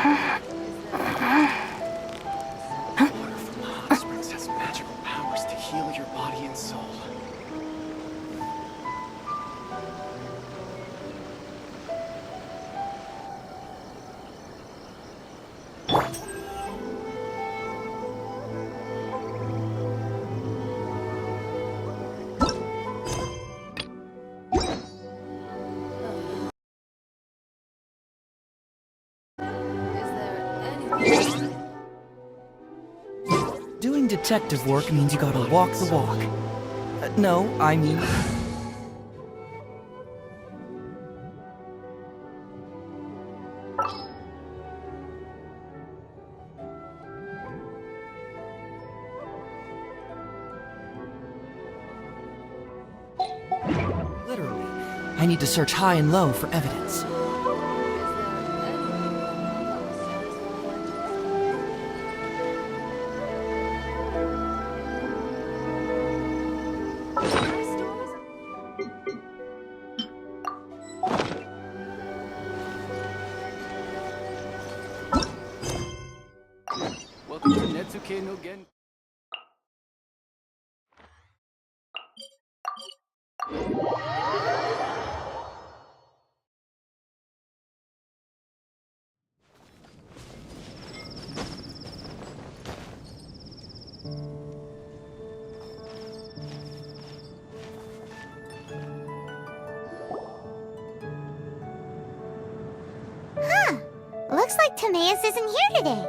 Water from the hot springs has magical powers to heal your body and soul. Doing detective work means you gotta walk the walk. No, I mean... Literally, I need to search high and low for evidence. Welcome to Netsuke no Gen. Huh. Looks like Timaeus isn't here today.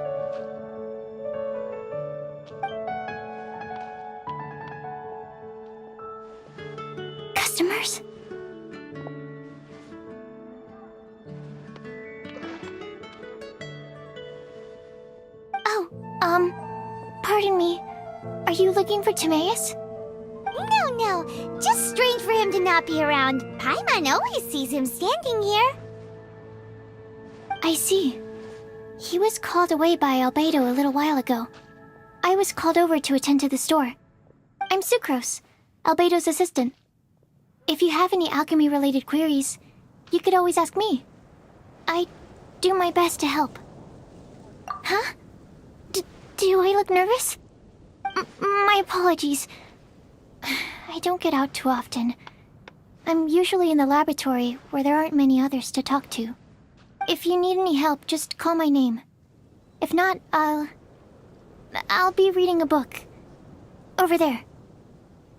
Customers? Oh, pardon me. Are you looking for Timaeus? No. Just strange for him to not be around. Paimon always sees him standing here. I see. He was called away by Albedo a little while ago. I was called over to attend to the store. I'm Sucrose, Albedo's assistant. If you have any alchemy-related queries, you could always ask me. I do my best to help. Huh? Do I look nervous? My apologies. I don't get out too often. I'm usually in the laboratory where there aren't many others to talk to. If you need any help, just call my name. If not, I'll be reading a book. Over there.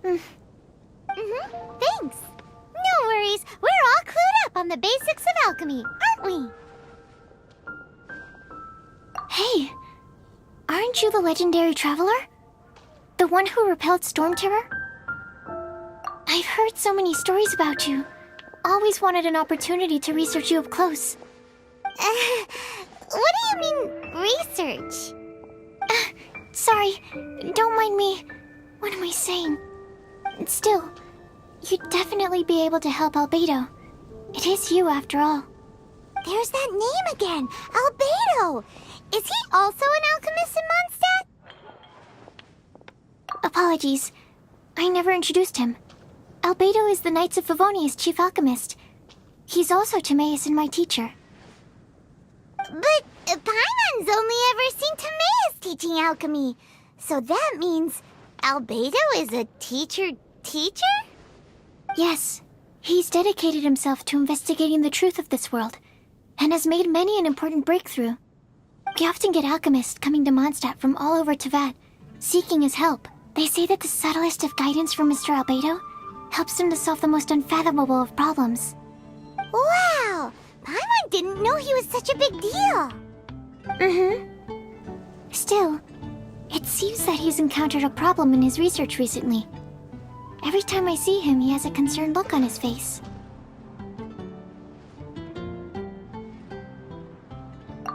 Thanks. No worries. We're all clued up on the basics of alchemy, aren't we? Hey, aren't you the legendary traveler? The one who repelled Storm Terror? I've heard so many stories about you. Always wanted an opportunity to research you up close. What do you mean, research? Sorry, don't mind me. What am I saying? Still, you'd definitely be able to help Albedo. It is you, after all. There's that name again, Albedo! Is he also an alchemist in Mondstadt? Apologies. I never introduced him. Albedo is the Knights of Favonia's chief alchemist. He's also Timaeus and my teacher. But Paimon's only ever seen Timaeus teaching alchemy. So that means Albedo is a teacher? Yes. He's dedicated himself to investigating the truth of this world, and has made many an important breakthrough. We often get alchemists coming to Mondstadt from all over Teyvat, seeking his help. They say that the subtlest of guidance from Mr. Albedo helps him to solve the most unfathomable of problems. Wow! Paimon didn't know he was such a big deal! Still, it seems that he's encountered a problem in his research recently. Every time I see him, he has a concerned look on his face.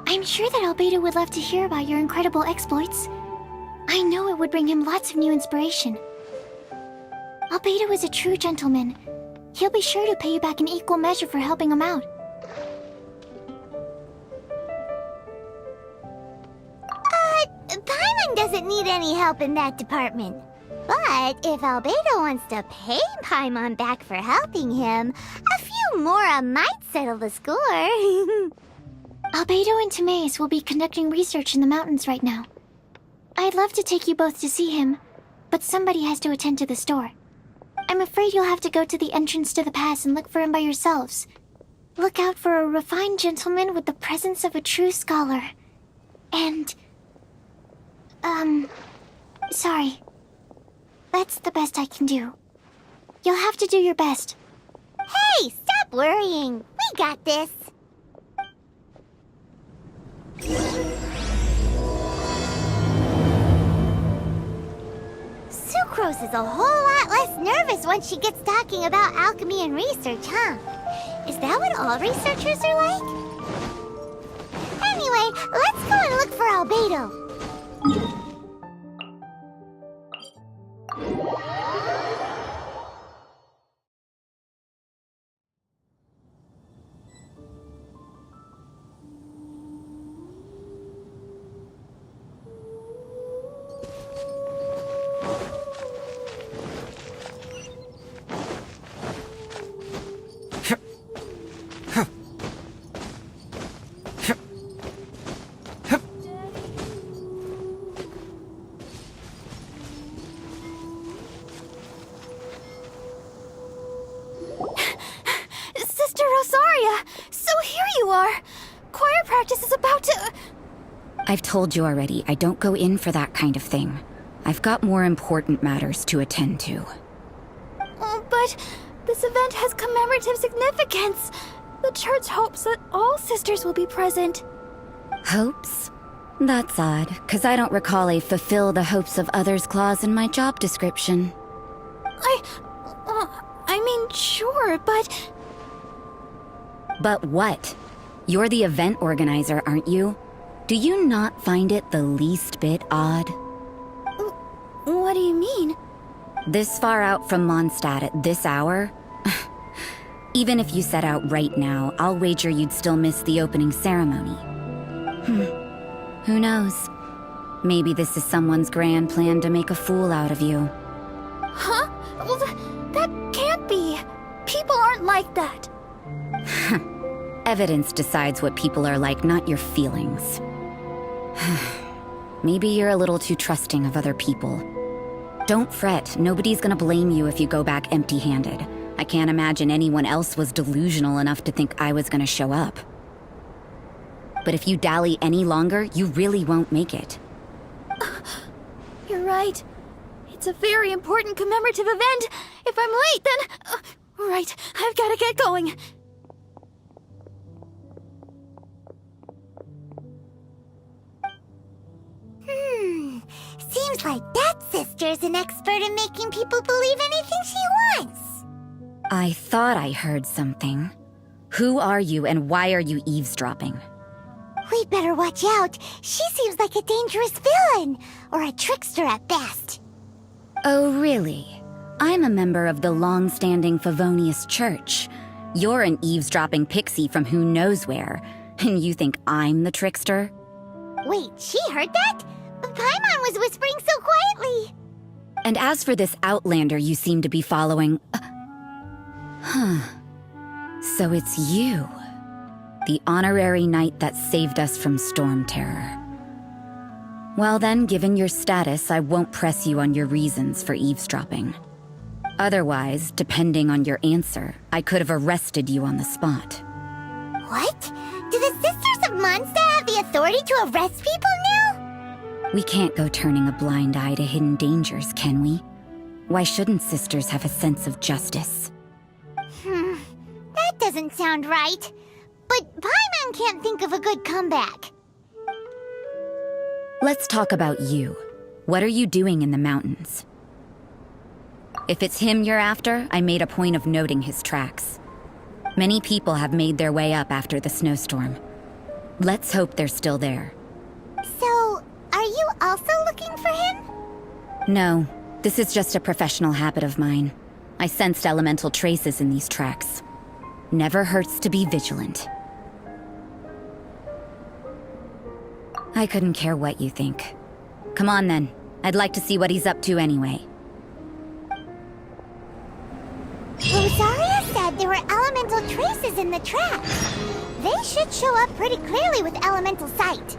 I'm sure that Albedo would love to hear about your incredible exploits. I know it would bring him lots of new inspiration. Albedo is a true gentleman. He'll be sure to pay you back in equal measure for helping him out. Paimon doesn't need any help in that department. But if Albedo wants to pay Paimon back for helping him, a few mora might settle the score. Albedo and Timaeus will be conducting research in the mountains right now. I'd love to take you both to see him, but somebody has to attend to the store. I'm afraid you'll have to go to the entrance to the pass and look for him by yourselves. Look out for a refined gentleman with the presence of a true scholar. And... sorry. That's the best I can do. You'll have to do your best. Hey, stop worrying. We got this. Sucrose is a whole lot less nervous once she gets talking about alchemy and research, huh? Is that what all researchers are like? Anyway, let's go and look for Albedo. Choir practice is about to... I've told you already, I don't go in for that kind of thing. I've got more important matters to attend to. But this event has commemorative significance. The church hopes that all sisters will be present. Hopes? That's odd, because I don't recall a fulfill the hopes of others clause in my job description. I mean, sure, but... But what? You're the event organizer, aren't you? Do you not find it the least bit odd? What do you mean? This far out from Mondstadt at this hour? Even if you set out right now, I'll wager you'd still miss the opening ceremony. Who knows? Maybe this is someone's grand plan to make a fool out of you. Huh? Well, that can't be. People aren't like that. Evidence decides what people are like, not your feelings. Maybe you're a little too trusting of other people. Don't fret, nobody's gonna blame you if you go back empty-handed. I can't imagine anyone else was delusional enough to think I was gonna show up. But if you dally any longer, you really won't make it. You're right. It's a very important commemorative event. If I'm late, then... right, I've gotta get going. Seems like that sister's an expert in making people believe anything she wants. I thought I heard something. Who are you and why are you eavesdropping? We'd better watch out. She seems like a dangerous villain, or a trickster at best. Oh, really? I'm a member of the long-standing Favonius Church. You're an eavesdropping pixie from who knows where, and you think I'm the trickster? Wait, she heard that? Paimon was whispering so quietly. And as for this outlander you seem to be following... So it's you. The honorary knight that saved us from storm terror. Well then, given your status, I won't press you on your reasons for eavesdropping. Otherwise, depending on your answer, I could have arrested you on the spot. What? Do the Sisters of Mondstadt have the authority to arrest people now? We can't go turning a blind eye to hidden dangers, can we? Why shouldn't sisters have a sense of justice? That doesn't sound right. But Paimon can't think of a good comeback. Let's talk about you. What are you doing in the mountains? If it's him you're after, I made a point of noting his tracks. Many people have made their way up after the snowstorm. Let's hope they're still there. So, are you also looking for him? No, this is just a professional habit of mine. I sensed elemental traces in these tracks. Never hurts to be vigilant. I couldn't care what you think. Come on then. I'd like to see what he's up to anyway. Rosaria said there were elemental traces in the tracks. They should show up pretty clearly with elemental sight.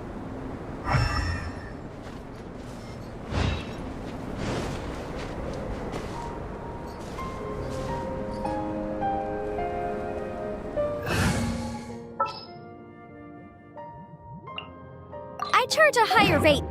I charge a higher rate.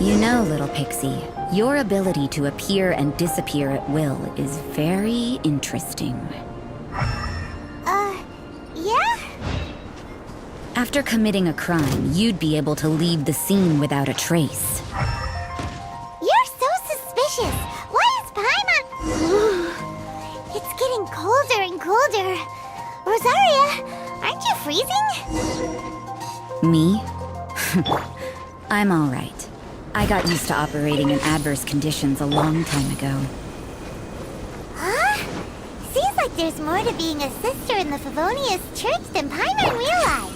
You know, little pixie, your ability to appear and disappear at will is very interesting. Yeah? After committing a crime, you'd be able to leave the scene without a trace. You're so suspicious. Why is Paimon... It's getting colder and colder. Rosaria, aren't you freezing? Me? I'm all right. I got used to operating in adverse conditions a long time ago. Huh? Seems like there's more to being a sister in the Favonius Church than Paimon realized.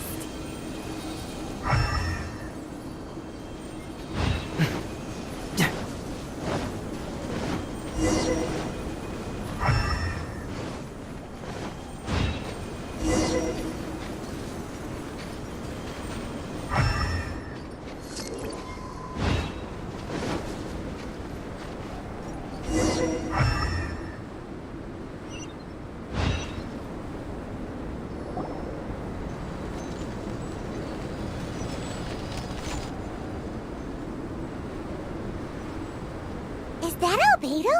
Is that Albedo?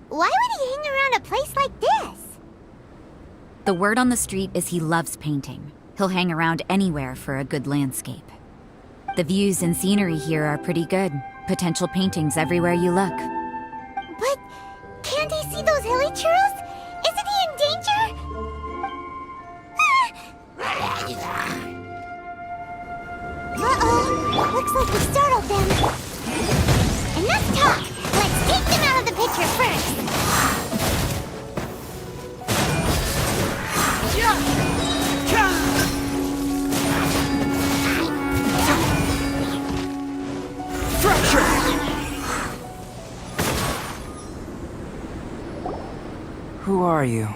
Why would he hang around a place like this? The word on the street is he loves painting. He'll hang around anywhere for a good landscape. The views and scenery here are pretty good. Potential paintings everywhere you look. But can't he see those hilly churls? Isn't he in danger? Uh-oh. Looks like we startled them. Enough talk. Let's take them out of the picture first. Who are you?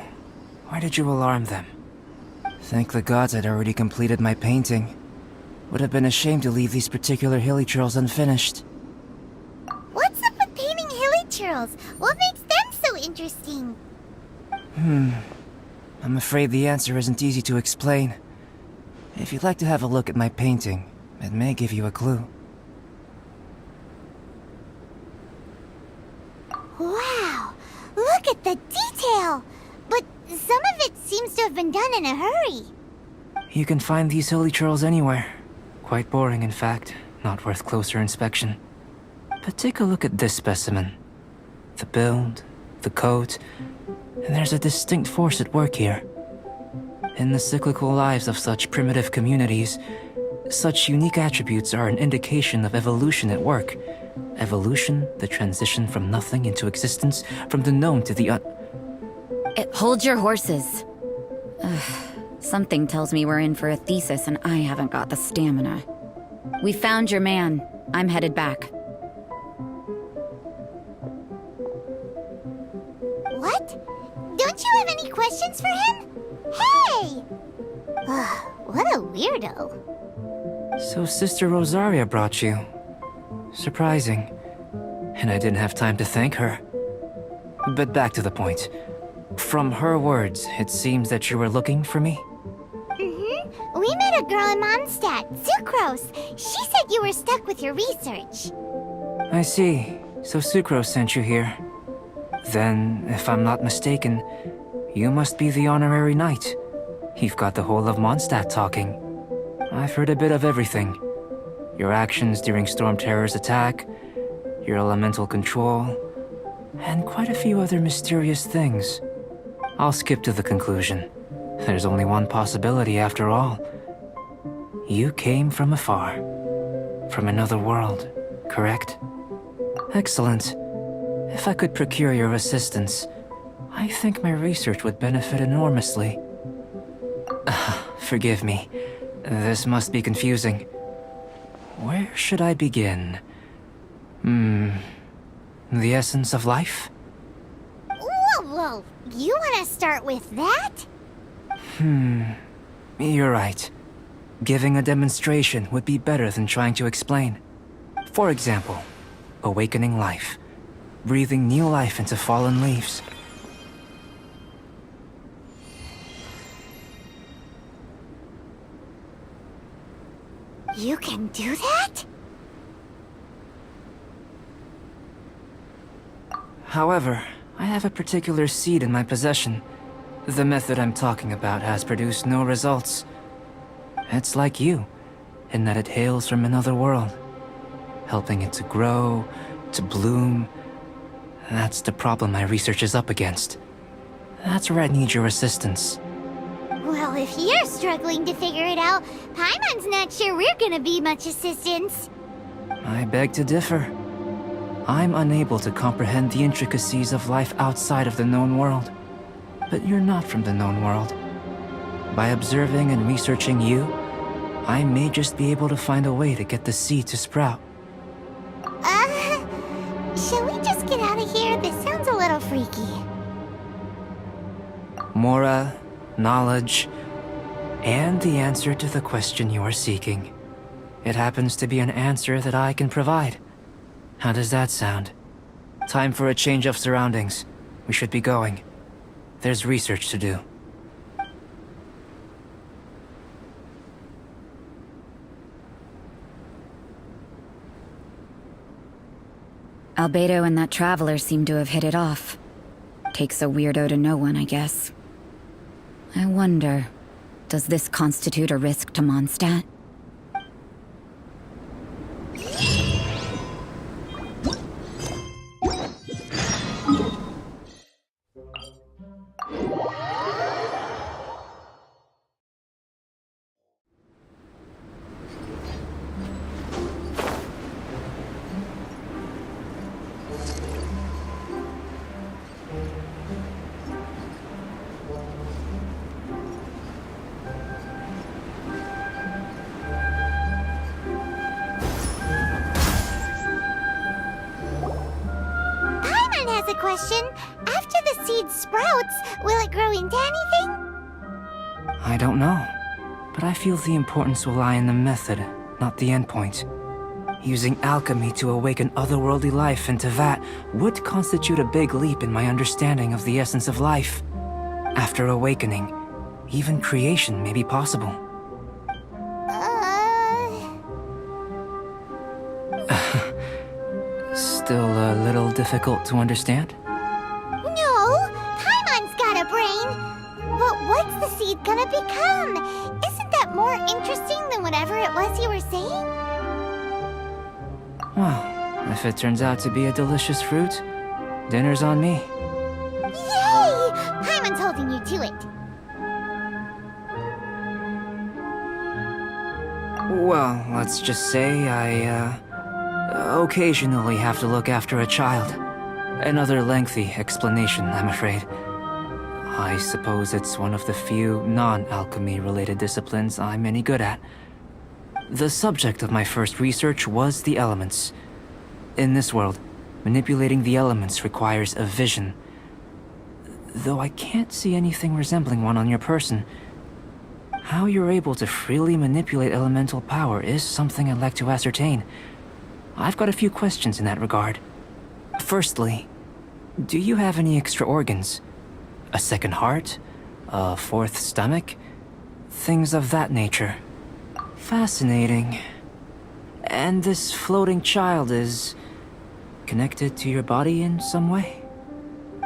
Why did you alarm them? Thank the gods I'd already completed my painting. Would have been a shame to leave these particular hilly churls unfinished. What's up with painting hilly churls? What makes them so interesting? I'm afraid the answer isn't easy to explain. If you'd like to have a look at my painting, it may give you a clue. Wow! Look at the detail! But some of it seems to have been done in a hurry. You can find these hilly churls anywhere. Quite boring, in fact. Not worth closer inspection. But take a look at this specimen. The build, the coat, and there's a distinct force at work here. In the cyclical lives of such primitive communities, such unique attributes are an indication of evolution at work. Evolution, the transition from nothing into existence, from the known to the Hold your horses. Something tells me we're in for a thesis and I haven't got the stamina. We found your man. I'm headed back. What? Don't you have any questions for him? Hey! What a weirdo. So Sister Rosaria brought you. Surprising. And I didn't have time to thank her. But back to the point. From her words, it seems that you were looking for me? We met a girl in Mondstadt, Sucrose. She said you were stuck with your research. I see. So Sucrose sent you here. Then, if I'm not mistaken, you must be the honorary knight. You've got the whole of Mondstadt talking. I've heard a bit of everything. Your actions during Storm Terror's attack, your elemental control, and quite a few other mysterious things. I'll skip to the conclusion. There's only one possibility after all. You came from afar. From another world, correct? Excellent. If I could procure your assistance, I think my research would benefit enormously. Forgive me. This must be confusing. Where should I begin? The essence of life? Whoa, whoa! You wanna start with that? You're right. Giving a demonstration would be better than trying to explain. For example, awakening life. Breathing new life into fallen leaves. You can do that? However, I have a particular seed in my possession. The method I'm talking about has produced no results. It's like you, in that it hails from another world. Helping it to grow, to bloom. That's the problem my research is up against. That's where I need your assistance. Well, if you're struggling to figure it out, Paimon's not sure we're gonna be much assistance. I beg to differ. I'm unable to comprehend the intricacies of life outside of the known world. But you're not from the known world. By observing and researching you, I may just be able to find a way to get the seed to sprout. Shall we just get out of here? This sounds a little freaky. Mora, knowledge, and the answer to the question you are seeking. It happens to be an answer that I can provide. How does that sound? Time for a change of surroundings. We should be going. There's research to do. Albedo and that traveler seem to have hit it off. Takes a weirdo to know one, I guess. I wonder, does this constitute a risk to Mondstadt? Question, after the seed sprouts, will it grow into anything? I don't know, but I feel the importance will lie in the method, not the endpoint. Using alchemy to awaken otherworldly life into that would constitute a big leap in my understanding of the essence of life. After awakening, even creation may be possible. Still a little difficult to understand? No, Paimon's got a brain. But what's the seed gonna become? Isn't that more interesting than whatever it was you were saying? Well, if it turns out to be a delicious fruit, dinner's on me. Yay! Paimon's holding you to it. Well, let's just say I, occasionally have to look after a child. Another lengthy explanation, I'm afraid. I suppose it's one of the few non-alchemy related disciplines I'm any good at. The subject of my first research was the elements. In this world, manipulating the elements requires a vision. Though I can't see anything resembling one on your person, how you're able to freely manipulate elemental power is something I'd like to ascertain. I've got a few questions in that regard. Firstly, do you have any extra organs? A second heart? A fourth stomach? Things of that nature. Fascinating. And this floating child is connected to your body in some way?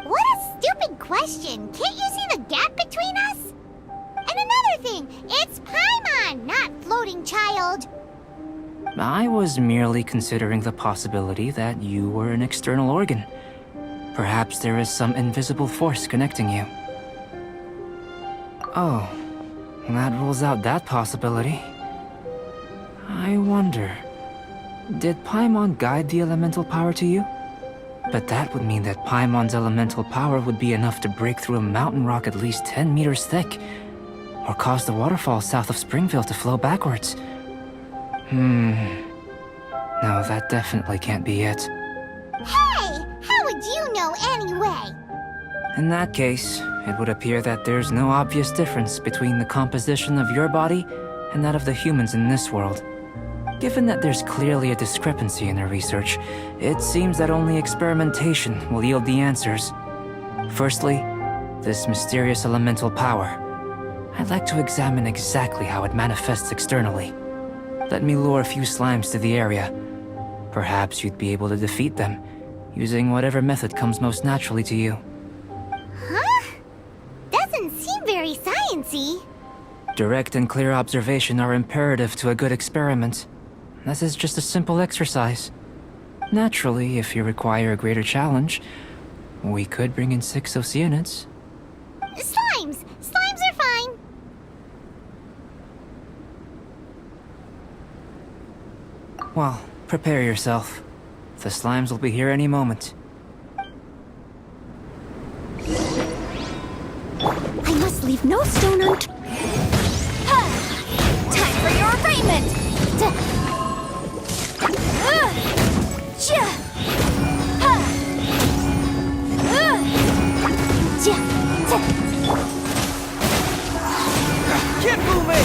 What a stupid question! Can't you see the gap between us? And another thing, it's Paimon, not floating child. I was merely considering the possibility that you were an external organ. Perhaps there is some invisible force connecting you. Oh, that rules out that possibility. I wonder, did Paimon guide the elemental power to you? But that would mean that Paimon's elemental power would be enough to break through a mountain rock at least 10 meters thick. or cause the waterfall south of Springfield to flow backwards. No, that definitely can't be it. Hey! How would you know anyway? In that case, it would appear that there's no obvious difference between the composition of your body and that of the humans in this world. Given that there's clearly a discrepancy in our research, it seems that only experimentation will yield the answers. Firstly, this mysterious elemental power. I'd like to examine exactly how it manifests externally. Let me lure a few slimes to the area. Perhaps you'd be able to defeat them, using whatever method comes most naturally to you. Huh? Doesn't seem very sciencey. Direct and clear observation are imperative to a good experiment. This is just a simple exercise. Naturally, if you require a greater challenge, we could bring in 6 Oceanids. Slimes! Slimes are fine! Well, prepare yourself. The slimes will be here any moment. I must leave no stone unturned. Time for your arraignment! Can't fool me!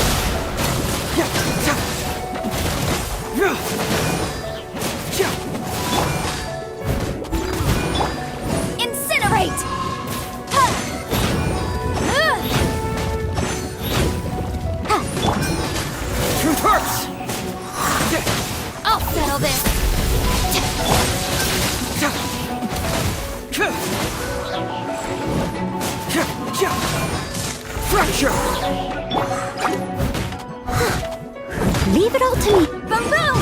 Incinerate! Truth hurts! I'll settle this! Fracture! Leave it all to me! Boom boom!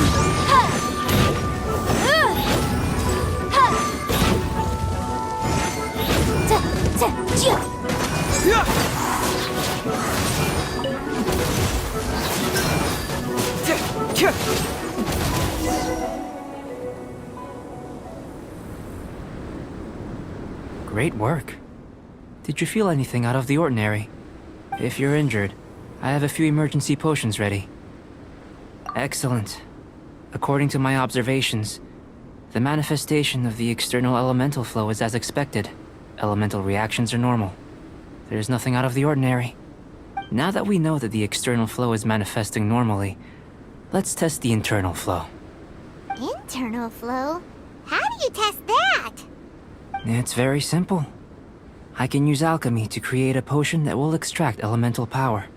Great work. Did you feel anything out of the ordinary? If you're injured, I have a few emergency potions ready. Excellent. According to my observations, the manifestation of the external elemental flow is as expected. Elemental reactions are normal. There's nothing out of the ordinary. Now that we know that the external flow is manifesting normally, let's test the internal flow. Internal flow? How do you test that? It's very simple. I can use alchemy to create a potion that will extract elemental power.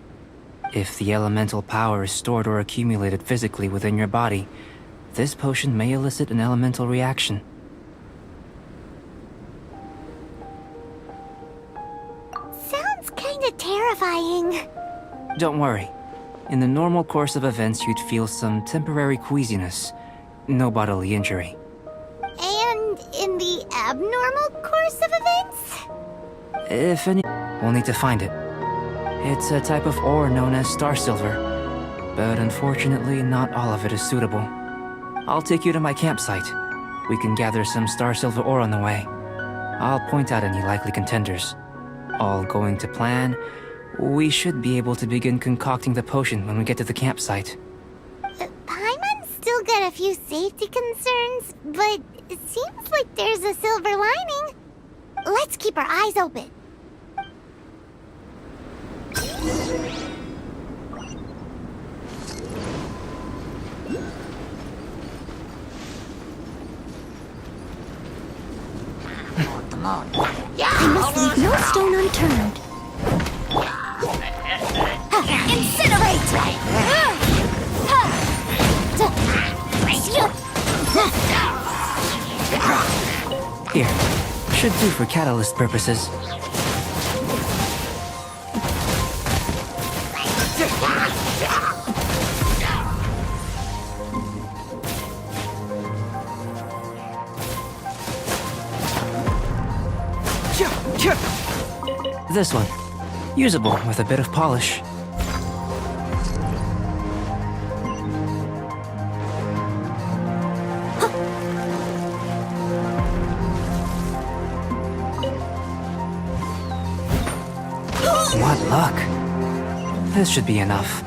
If the elemental power is stored or accumulated physically within your body, this potion may elicit an elemental reaction. Sounds kinda terrifying. Don't worry. In the normal course of events, you'd feel some temporary queasiness. No bodily injury. And in the abnormal course of events? If any, we'll need to find it. It's a type of ore known as star silver, but unfortunately not all of it is suitable. I'll take you to my campsite. We can gather some star silver ore on the way. I'll point out any likely contenders. All going to plan, we should be able to begin concocting the potion when we get to the campsite. Paimon's still got a few safety concerns, but it seems like there's a silver lining. Let's keep our eyes open. I must leave no stone unturned. Incinerate! Here, should do for catalyst purposes. This one. Usable with a bit of polish. What luck. This should be enough.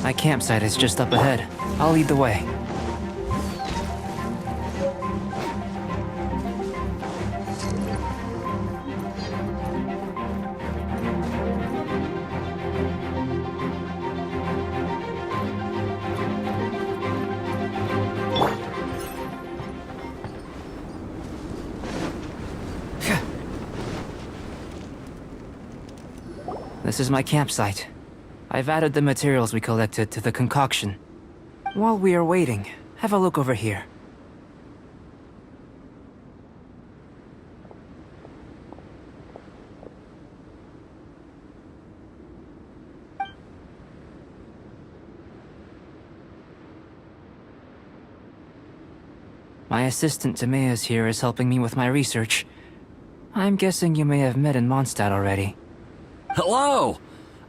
My campsite is just up ahead. I'll lead the way. This is my campsite. I've added the materials we collected to the concoction. While we are waiting, have a look over here. My assistant Timaeus here is helping me with my research. I'm guessing you may have met in Mondstadt already. Hello!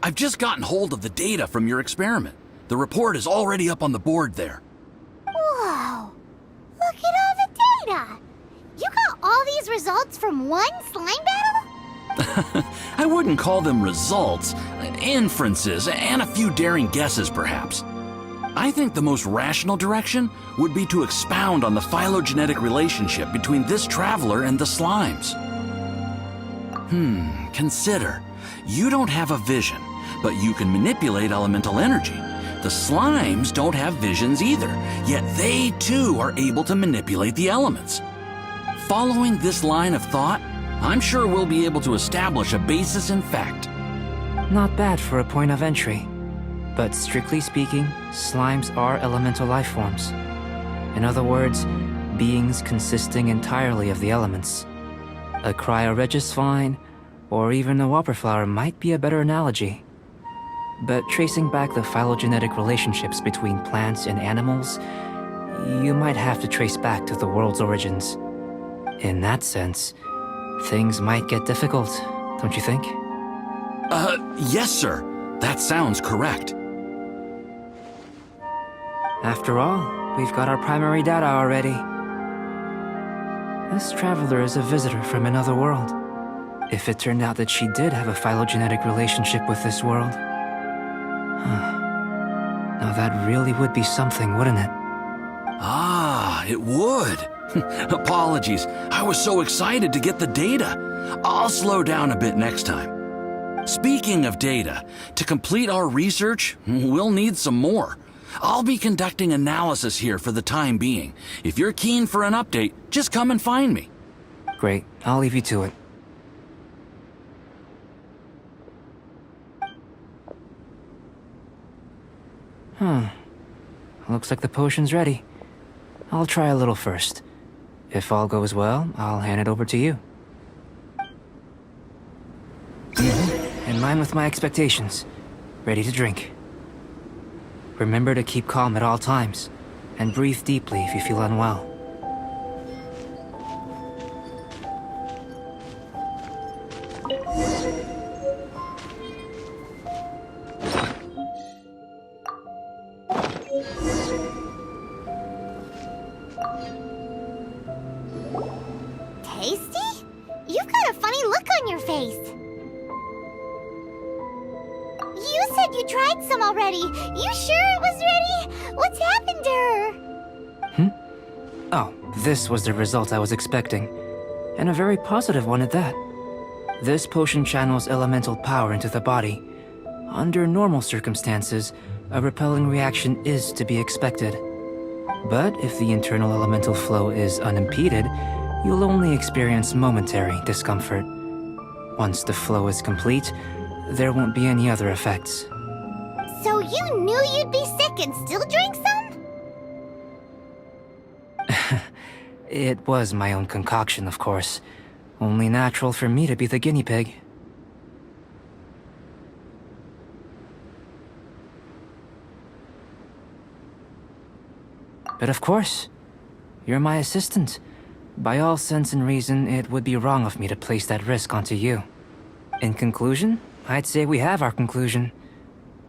I've just gotten hold of the data from your experiment. The report is already up on the board there. Whoa! Look at all the data! You got all these results from one slime battle? I wouldn't call them results, inferences, and a few daring guesses perhaps. I think the most rational direction would be to expound on the phylogenetic relationship between this traveler and the slimes. Consider. You don't have a vision, but you can manipulate elemental energy. The slimes don't have visions either, yet they too are able to manipulate the elements. Following this line of thought, I'm sure we'll be able to establish a basis in fact. Not bad for a point of entry. But strictly speaking, slimes are elemental life forms. In other words, beings consisting entirely of the elements. A cryoregisvine, or even a whopperflower might be a better analogy. But tracing back the phylogenetic relationships between plants and animals, you might have to trace back to the world's origins. In that sense, things might get difficult, don't you think? Yes, sir. That sounds correct. After all, we've got our primary data already. This traveler is a visitor from another world. If it turned out that she did have a phylogenetic relationship with this world... Now that really would be something, wouldn't it? Ah, it would. Apologies. I was so excited to get the data. I'll slow down a bit next time. Speaking of data, to complete our research, we'll need some more. I'll be conducting analysis here for the time being. If you're keen for an update, just come and find me. Great. I'll leave you to it. Looks like the potion's ready. I'll try a little first. If all goes well, I'll hand it over to you. In line with my expectations. Ready to drink. Remember to keep calm at all times, and breathe deeply if you feel unwell. Tasty? You've got a funny look on your face. You said you tried some already. You sure it was ready? What's happened to her? Oh, this was the result I was expecting. And a very positive one at that. This potion channels elemental power into the body. Under normal circumstances, a repelling reaction is to be expected. But if the internal elemental flow is unimpeded, you'll only experience momentary discomfort. Once the flow is complete, there won't be any other effects. So you knew you'd be sick and still drank some? It was my own concoction, of course. Only natural for me to be the guinea pig. But of course, you're my assistant. By all sense and reason, it would be wrong of me to place that risk onto you. In conclusion, I'd say we have our conclusion.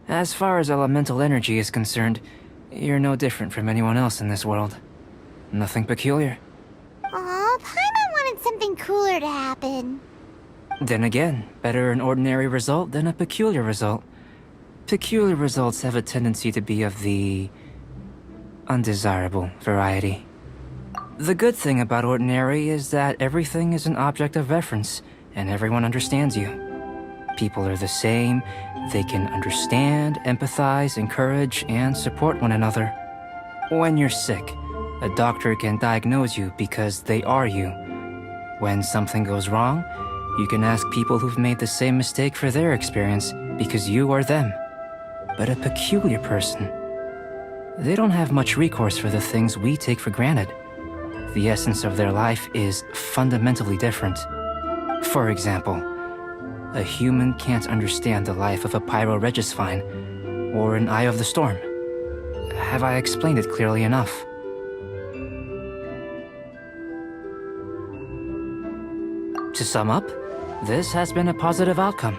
As far as elemental energy is concerned, you're no different from anyone else in this world. Nothing peculiar. Aw, Paimon wanted something cooler to happen. Then again, better an ordinary result than a peculiar result. Peculiar results have a tendency to be of the undesirable variety. The good thing about ordinary is that everything is an object of reference, and everyone understands you. People are the same, they can understand, empathize, encourage, and support one another. When you're sick, a doctor can diagnose you because they are you. When something goes wrong, you can ask people who've made the same mistake for their experience because you are them. But a peculiar person, they don't have much recourse for the things we take for granted. The essence of their life is fundamentally different. For example, a human can't understand the life of a pyroregisvine or an Eye of the Storm. Have I explained it clearly enough? To sum up, this has been a positive outcome.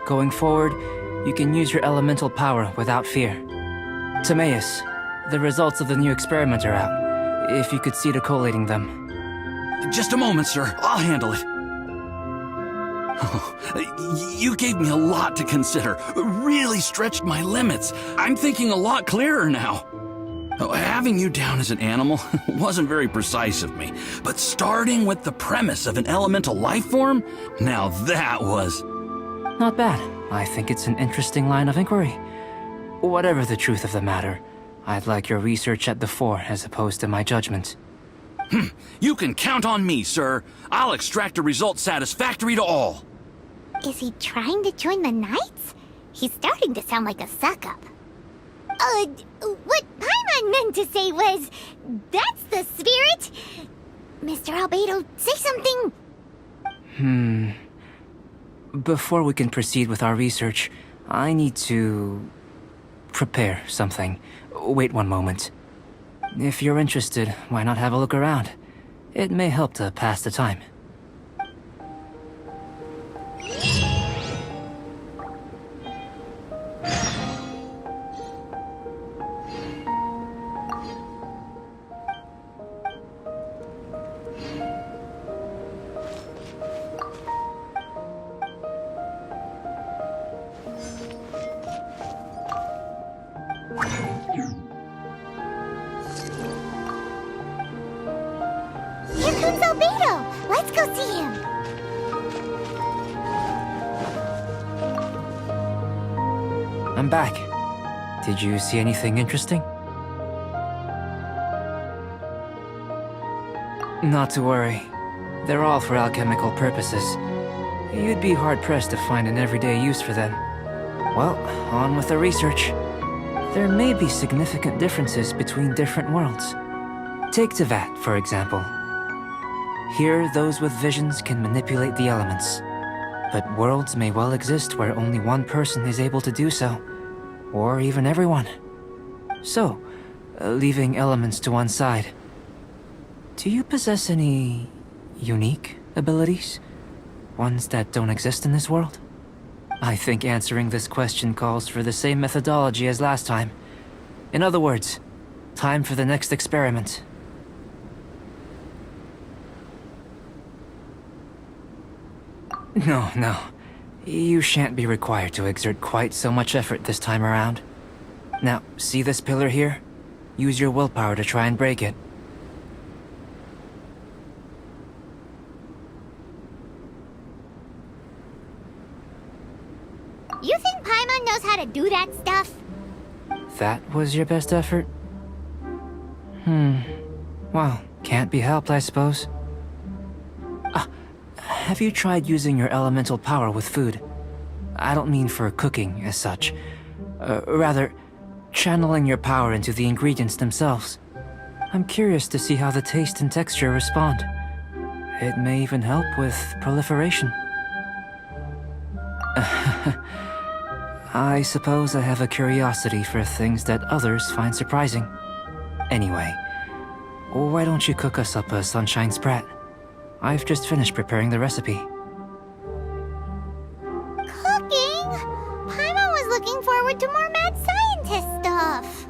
Going forward, you can use your elemental power without fear. Timaeus, the results of the new experiment are out. If you could see to collating them. Just a moment, sir. I'll handle it. Oh, you gave me a lot to consider. Really stretched my limits. I'm thinking a lot clearer now. Having you down as an animal wasn't very precise of me, but starting with the premise of an elemental life form, now that was... Not bad. I think it's an interesting line of inquiry. Whatever the truth of the matter, I'd like your research at the fore as opposed to my judgment. You can count on me, sir. I'll extract a result satisfactory to all. Is he trying to join the Knights? He's starting to sound like a suck-up. What Paimon meant to say was, that's the spirit! Mr. Albedo, say something! Before we can proceed with our research, I need to... prepare something. Wait one moment. If you're interested, why not have a look around? It may help to pass the time. Here comes Albedo! Let's go see him! I'm back. Did you see anything interesting? Not to worry. They're all for alchemical purposes. You'd be hard-pressed to find an everyday use for them. Well, on with the research. There may be significant differences between different worlds. Take Tevat, for example. Here, those with visions can manipulate the elements. But worlds may well exist where only one person is able to do so. Or even everyone. So, leaving elements to one side. Do you possess any... unique abilities? Ones that don't exist in this world? I think answering this question calls for the same methodology as last time. In other words, time for the next experiment. No. You shan't be required to exert quite so much effort this time around. Now, see this pillar here? Use your willpower to try and break it. You think Paimon knows how to do that stuff? That was your best effort? Well, can't be helped, I suppose. Have you tried using your elemental power with food? I don't mean for cooking, as such. Rather, channeling your power into the ingredients themselves. I'm curious to see how the taste and texture respond. It may even help with proliferation. I suppose I have a curiosity for things that others find surprising. Anyway, why don't you cook us up a sunshine sprat? I've just finished preparing the recipe. Cooking? Paimon was looking forward to more mad scientist stuff.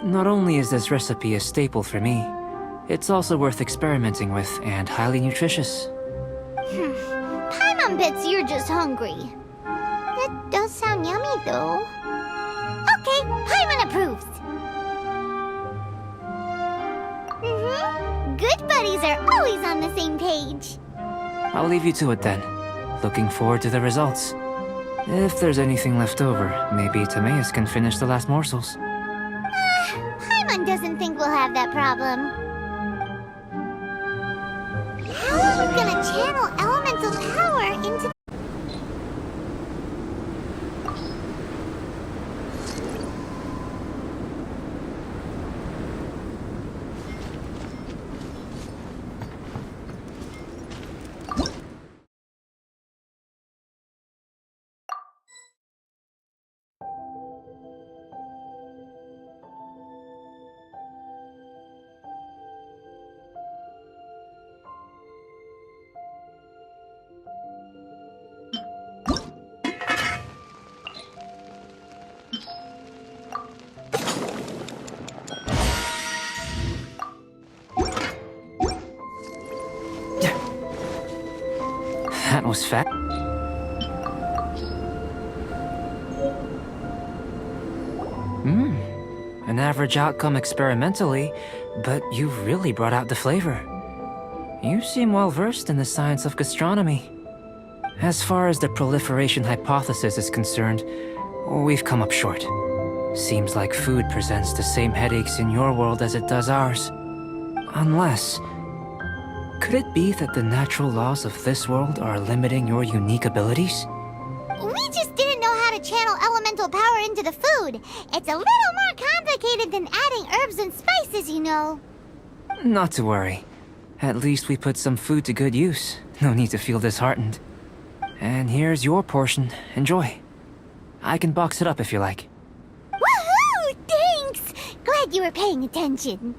Not only is this recipe a staple for me, it's also worth experimenting with and highly nutritious. Paimon bets you're just hungry. does sound yummy, though. Okay, Paimon approves. Good buddies are always on the same page. I'll leave you to it then. Looking forward to the results. If there's anything left over, maybe Timaeus can finish the last morsels. Paimon doesn't think we'll have that problem. How are we gonna channel elemental power into... That was fat. An average outcome experimentally, but you've really brought out the flavor. You seem well versed in the science of gastronomy. As far as the proliferation hypothesis is concerned, we've come up short. Seems like food presents the same headaches in your world as it does ours. Unless... could it be that the natural laws of this world are limiting your unique abilities? We just didn't know how to channel elemental power into the food. It's a little more complicated than adding herbs and spices, you know. Not to worry. At least we put some food to good use. No need to feel disheartened. And here's your portion. Enjoy. I can box it up if you like. Woohoo! Thanks! Glad you were paying attention.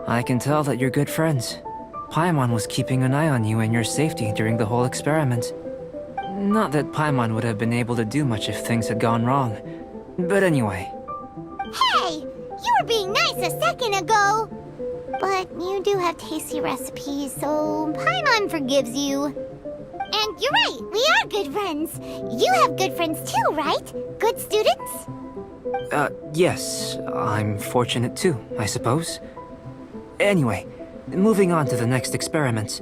I can tell that you're good friends. Paimon was keeping an eye on you and your safety during the whole experiment. Not that Paimon would have been able to do much if things had gone wrong. But anyway. Hey! You were being nice a second ago! But you do have tasty recipes, so Paimon forgives you. And you're right, we are good friends. You have good friends too, right? Good students? Yes. I'm fortunate too, I suppose. Anyway, moving on to the next experiment.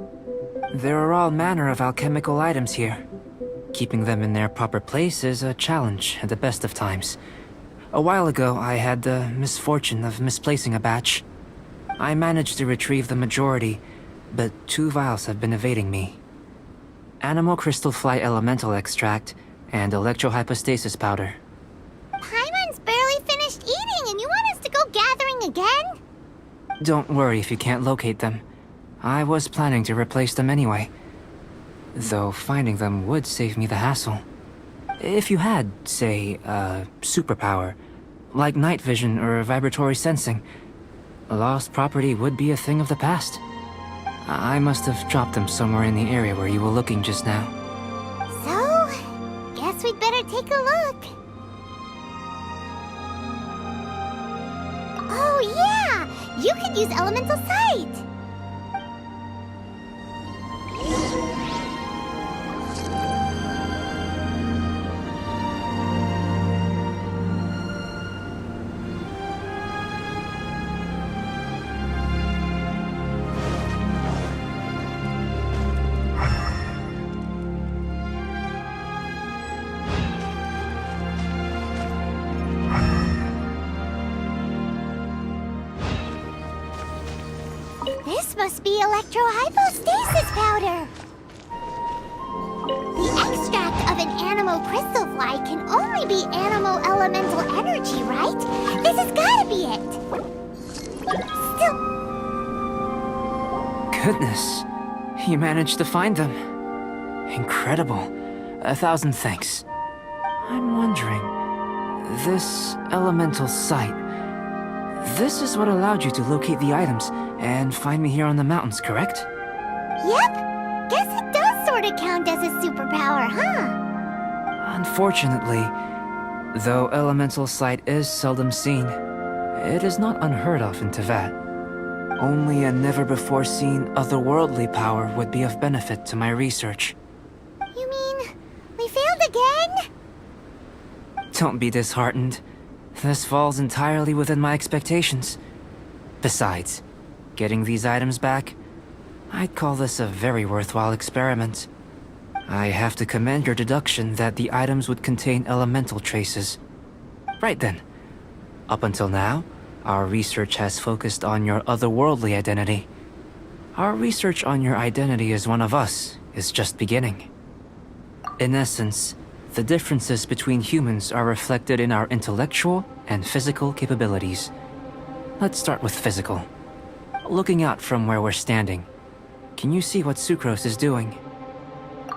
There are all manner of alchemical items here. Keeping them in their proper place is a challenge at the best of times. A while ago, I had the misfortune of misplacing a batch. I managed to retrieve the majority, but 2 vials have been evading me. Animal crystal fly elemental extract and electrohypostasis powder. Paimon's barely finished eating and you want us to go gathering again? Don't worry if you can't locate them. I was planning to replace them anyway. Though finding them would save me the hassle. If you had, say, a superpower, like night vision or vibratory sensing, lost property would be a thing of the past. I must have dropped them somewhere in the area where you were looking just now. So, guess we'd better take a look. Oh yeah! You could use elemental sight! must be electrohypostasis powder. The extract of an animal crystal fly can only be animal elemental energy, right? This has gotta be it. Still... Goodness, you managed to find them. Incredible. 1,000 thanks. I'm wondering, this elemental sight, this is what allowed you to locate the items and find me here on the mountains, correct? Yep. Guess it does sort of count as a superpower, huh? Unfortunately, though elemental sight is seldom seen, it is not unheard of in Teyvat. Only a never-before-seen otherworldly power would be of benefit to my research. You mean, we failed again? Don't be disheartened. This falls entirely within my expectations. Besides, getting these items back, I'd call this a very worthwhile experiment. I have to commend your deduction that the items would contain elemental traces. Right then. Up until now, our research has focused on your otherworldly identity. Our research on your identity as one of us is just beginning. In essence, the differences between humans are reflected in our intellectual and physical capabilities. Let's start with physical. Looking out from where we're standing, can you see what Sucrose is doing?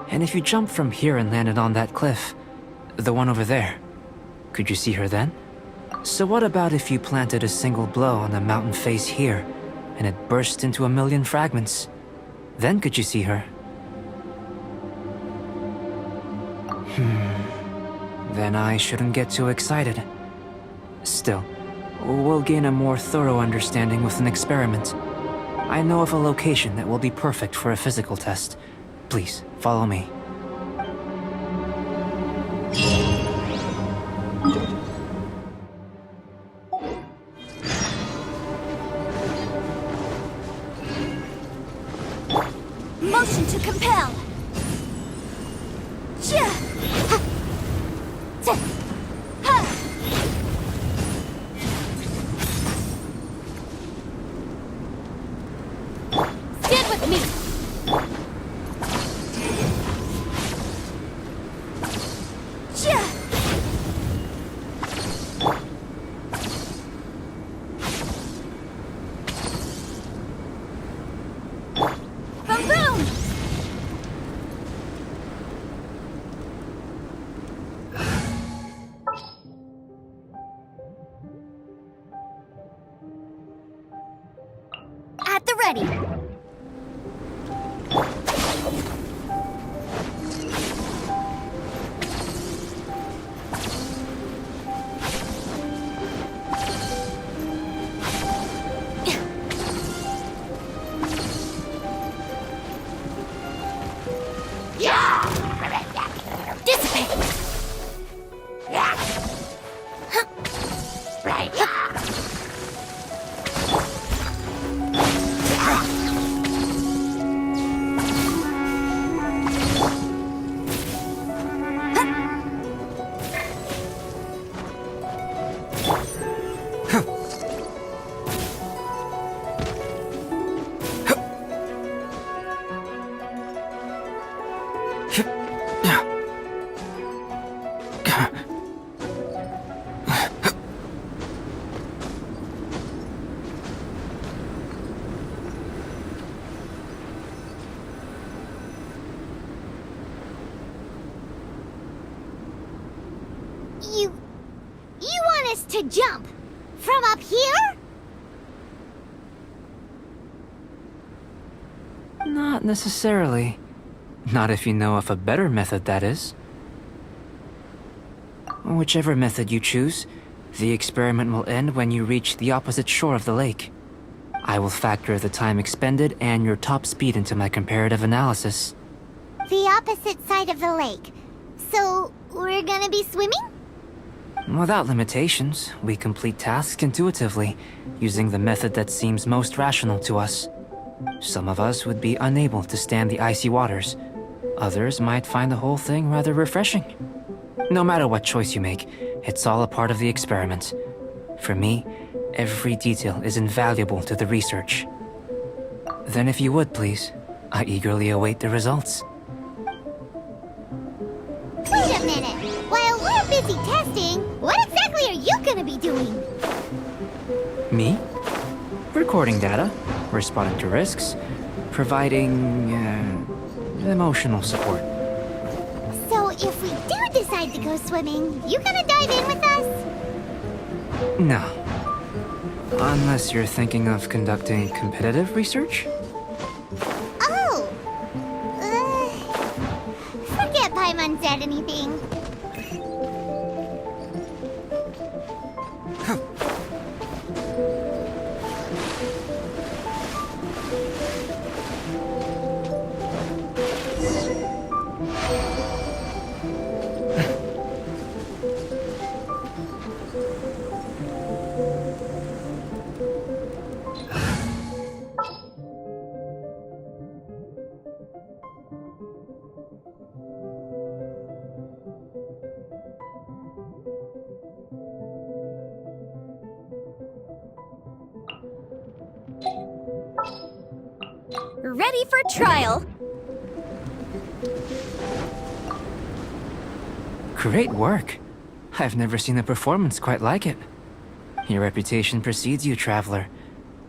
And if you jump from here and landed on that cliff, the one over there, could you see her then? So what about if you planted a single blow on the mountain face here, and it burst into 1,000,000 fragments? Then could you see her? Then I shouldn't get too excited. Still, we'll gain a more thorough understanding with an experiment. I know of a location that will be perfect for a physical test. Please, follow me. Motion to compel. Stand with me. Boom boom. At the ready. Dissipate. You want us to jump from up here? Not necessarily. Not if you know of a better method, that is. Whichever method you choose, the experiment will end when you reach the opposite shore of the lake. I will factor the time expended and your top speed into my comparative analysis. The opposite side of the lake. So, we're gonna be swimming? Without limitations, we complete tasks intuitively, using the method that seems most rational to us. Some of us would be unable to stand the icy waters. Others might find the whole thing rather refreshing. No matter what choice you make, it's all a part of the experiment. For me, every detail is invaluable to the research. Then if you would, please, I eagerly await the results. Wait a minute! While we're busy testing, what exactly are you gonna be doing? Me? Recording data, responding to risks, providing, emotional support. So if we do decide to go swimming, you gonna dive in with us? No. Unless you're thinking of conducting competitive research? Oh! Forget Paimon said anything. Ready for trial. Great work. I've never seen a performance quite like it. Your reputation precedes you, Traveler.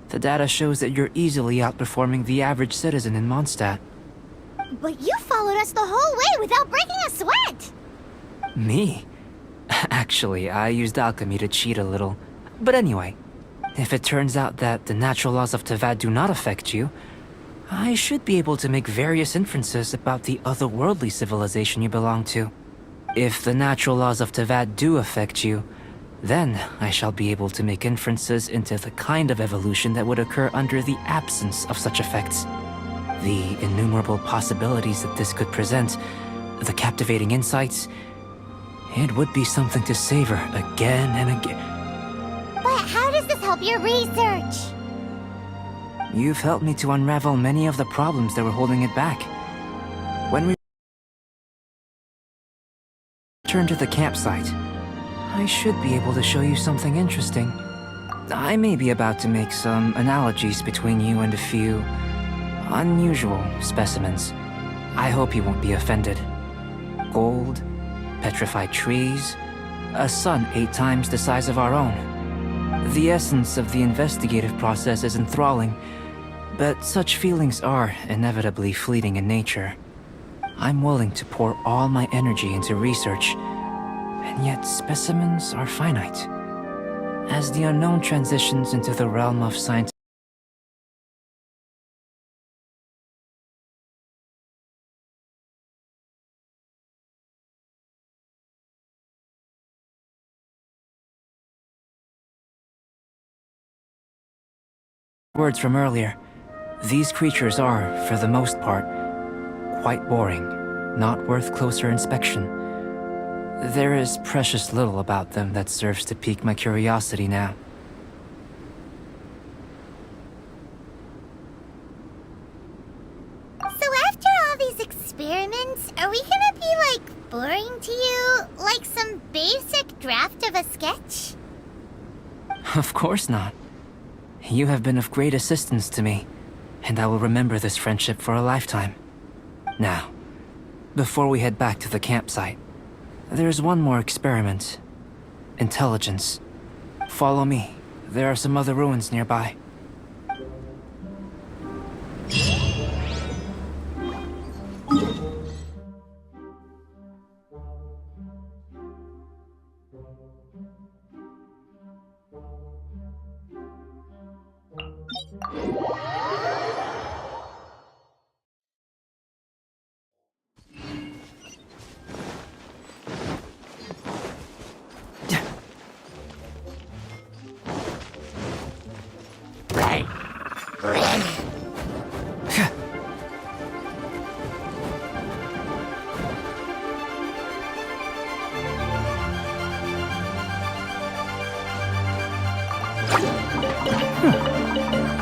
The data shows that you're easily outperforming the average citizen in Mondstadt. But you followed us the whole way without breaking a sweat! Me? Actually, I used alchemy to cheat a little. But anyway, if it turns out that the natural laws of Tavad do not affect you, I should be able to make various inferences about the otherworldly civilization you belong to. If the natural laws of Tavad do affect you, then I shall be able to make inferences into the kind of evolution that would occur under the absence of such effects. The innumerable possibilities that this could present, the captivating insights, it would be something to savor again and again. But how does this help your research? You've helped me to unravel many of the problems that were holding it back. When we return to the campsite, I should be able to show you something interesting. I may be about to make some analogies between you and a few unusual specimens. I hope you won't be offended. Gold, petrified trees, a sun 8 times the size of our own. The essence of the investigative process is enthralling, but such feelings are inevitably fleeting in nature. I'm willing to pour all my energy into research, and yet specimens are finite. As the unknown transitions into the realm of science, words from earlier, these creatures are, for the most part, quite boring, not worth closer inspection. There is precious little about them that serves to pique my curiosity now. So after all these experiments, are we gonna be, like, boring to you? Like some basic draft of a sketch? Of course not. You have been of great assistance to me, and I will remember this friendship for a lifetime. Now, before we head back to the campsite, there's one more experiment. Intelligence. Follow me. There are some other ruins nearby.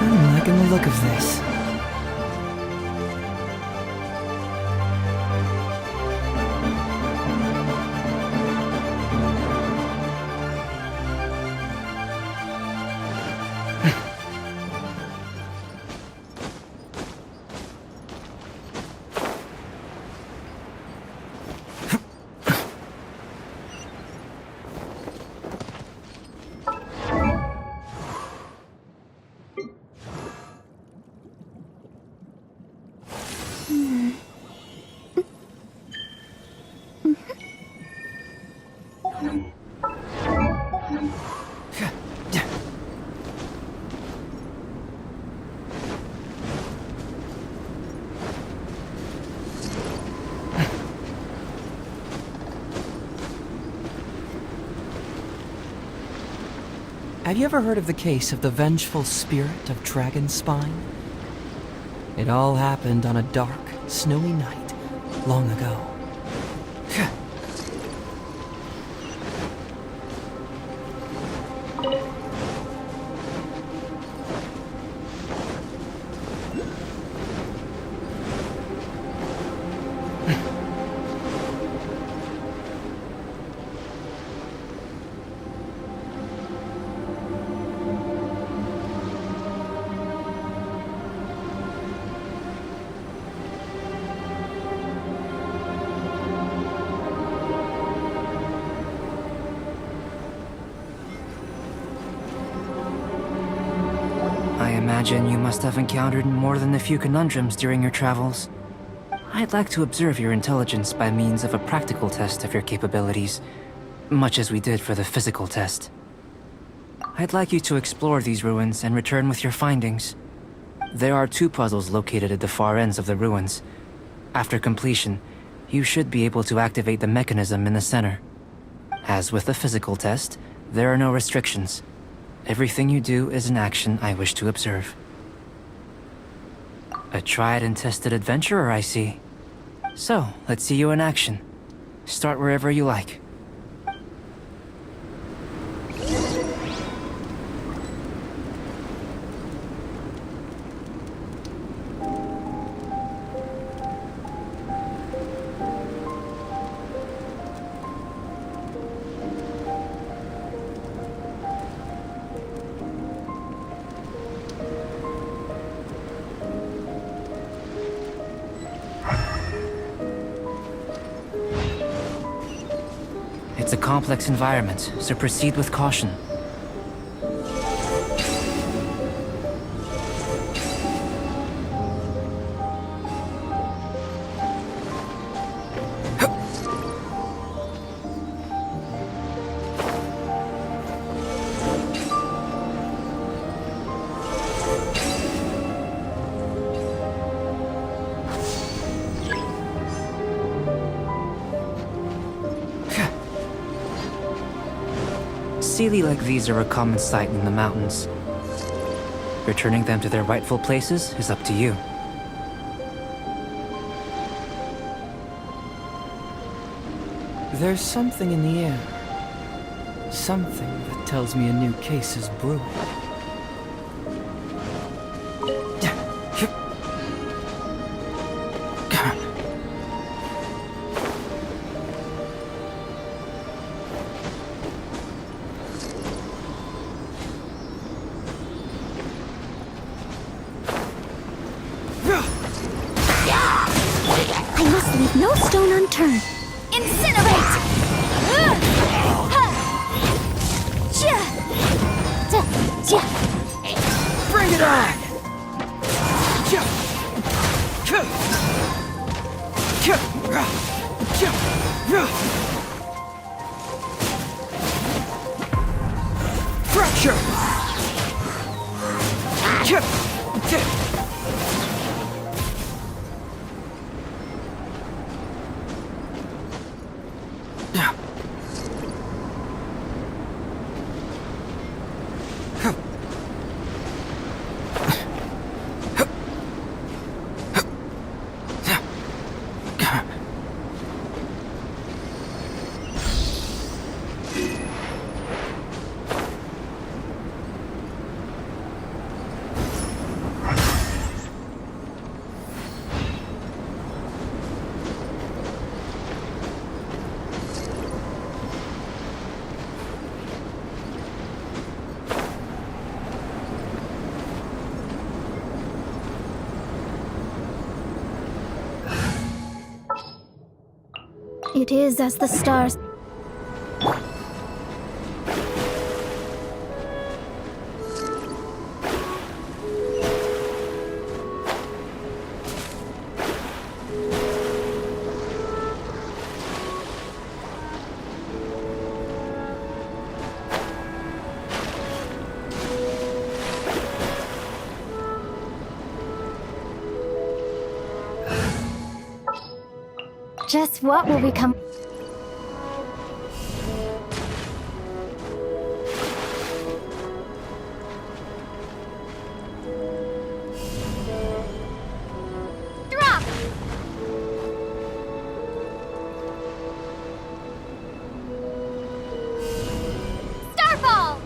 I'm liking the look of this. Have you ever heard of the case of the vengeful spirit of Dragonspine? It all happened on a dark, snowy night long ago. I imagine you must have encountered more than a few conundrums during your travels. I'd like to observe your intelligence by means of a practical test of your capabilities, much as we did for the physical test. I'd like you to explore these ruins and return with your findings. There are 2 puzzles located at the far ends of the ruins. After completion, you should be able to activate the mechanism in the center. As with the physical test, there are no restrictions. Everything you do is an action I wish to observe. A tried and tested adventurer, I see. So, let's see you in action. Start wherever you like. It's a complex environment, so proceed with caution. Sealy like these are a common sight in the mountains. Returning them to their rightful places is up to you. There's something in the air. Something that tells me a new case is brewing. I must leave no stone unturned. Incinerate! Bring it on! Fracture! It is as the stars. Just what will become... Drop! Starfall!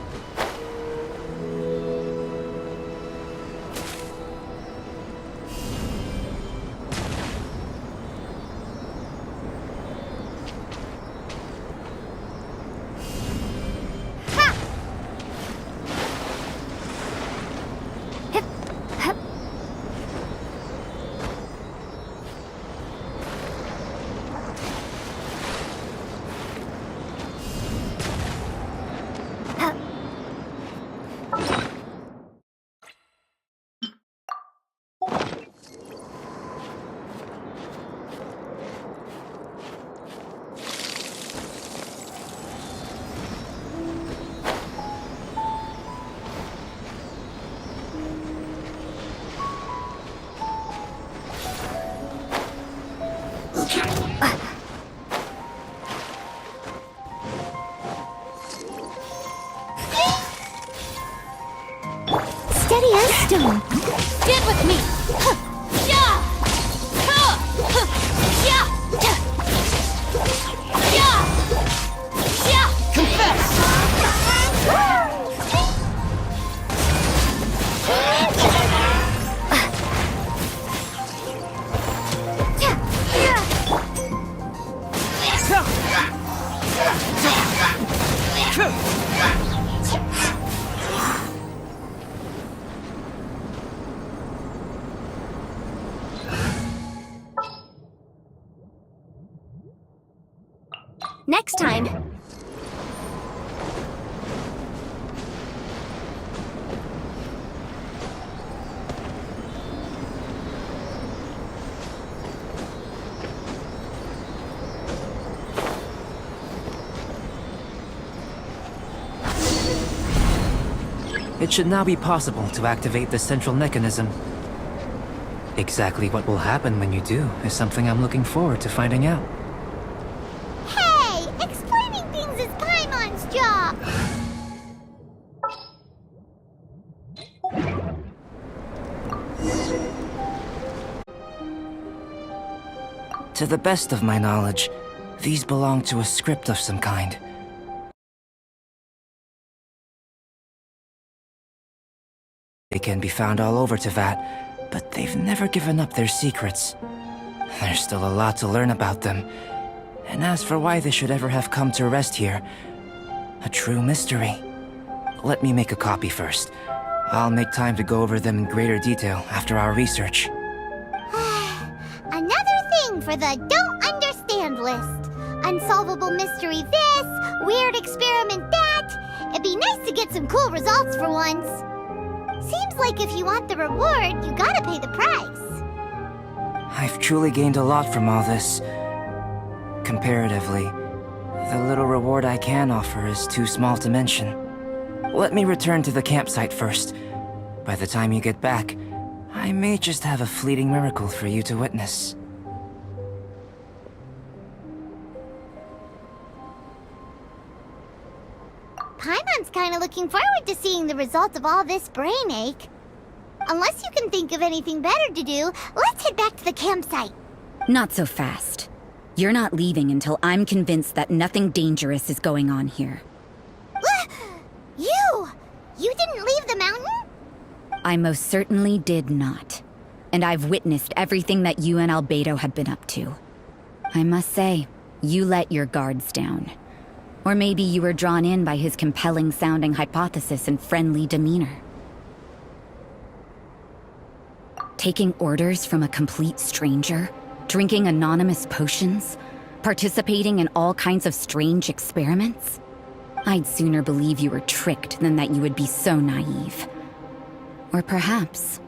Steady as stone. Stand with me! Yeah! Yeah! Yeah! Yeah! Next time. It should now be possible to activate the central mechanism. Exactly what will happen when you do is something I'm looking forward to finding out. Hey! Explaining things is Paimon's job! To the best of my knowledge, these belong to a script of some kind. They can be found all over Teyvat, but they've never given up their secrets. There's still a lot to learn about them. And as for why they should ever have come to rest here, a true mystery. Let me make a copy first. I'll make time to go over them in greater detail after our research. Another thing for the don't understand list. Unsolvable mystery this, weird experiment that. It'd be nice to get some cool results for once. Seems like if you want the reward, you gotta pay the price. I've truly gained a lot from all this. Comparatively, the little reward I can offer is too small to mention. Let me return to the campsite first. By the time you get back, I may just have a fleeting miracle for you to witness. Paimon's kinda looking forward to seeing the result of all this brain ache. Unless you can think of anything better to do, let's head back to the campsite. Not so fast. You're not leaving until I'm convinced that nothing dangerous is going on here. You didn't leave the mountain? I most certainly did not. And I've witnessed everything that you and Albedo had been up to. I must say, you let your guards down. Or maybe you were drawn in by his compelling-sounding hypothesis and friendly demeanor. Taking orders from a complete stranger, drinking anonymous potions, participating in all kinds of strange experiments? I'd sooner believe you were tricked than that you would be so naive. Or perhaps,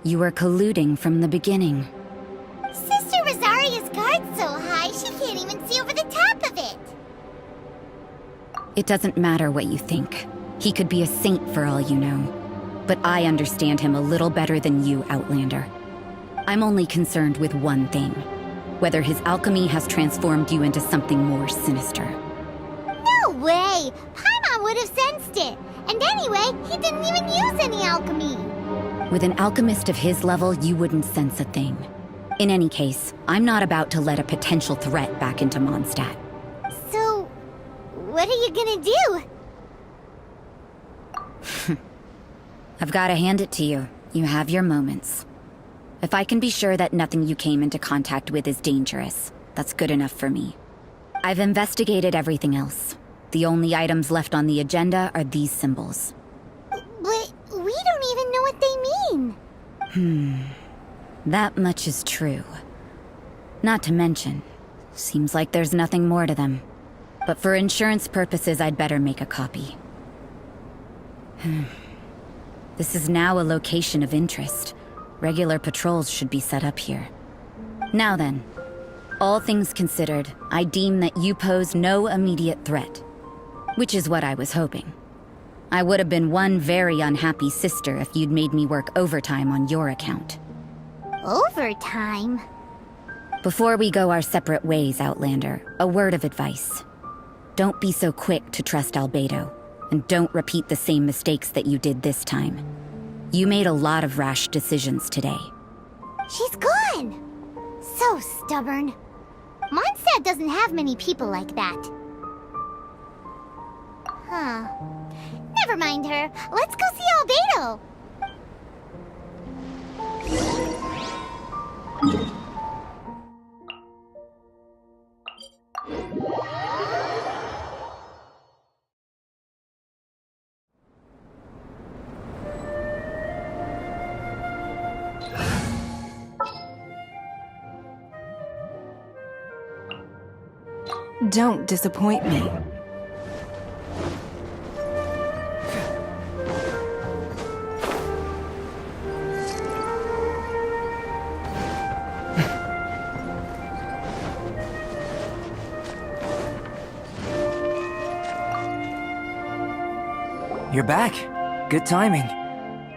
you were colluding from the beginning. Sister Rosaria's guard's so high, she can't even see over the top of it. It doesn't matter what you think. He could be a saint for all you know. But I understand him a little better than you, Outlander. I'm only concerned with one thing. whether his alchemy has transformed you into something more sinister. No way! Paimon would have sensed it. And anyway, he didn't even use any alchemy. With an alchemist of his level, you wouldn't sense a thing. In any case, I'm not about to let a potential threat back into Mondstadt. So, what are you gonna do? I've got to hand it to you. You have your moments. If I can be sure that nothing you came into contact with is dangerous, that's good enough for me. I've investigated everything else. The only items left on the agenda are these symbols. But we don't even know what they mean. That much is true. Not to mention, seems like there's nothing more to them. But for insurance purposes, I'd better make a copy. This is now a location of interest. Regular patrols should be set up here. Now then, all things considered, I deem that you pose no immediate threat. Which is what I was hoping. I would have been one very unhappy sister if you'd made me work overtime on your account. Overtime? Before we go our separate ways, Outlander, a word of advice. Don't be so quick to trust Albedo, and don't repeat the same mistakes that you did this time. You made a lot of rash decisions today. She's gone! So stubborn. Mondstadt doesn't have many people like that. Huh. Never mind her. Let's go see Albedo! Don't disappoint me. You're back. Good timing.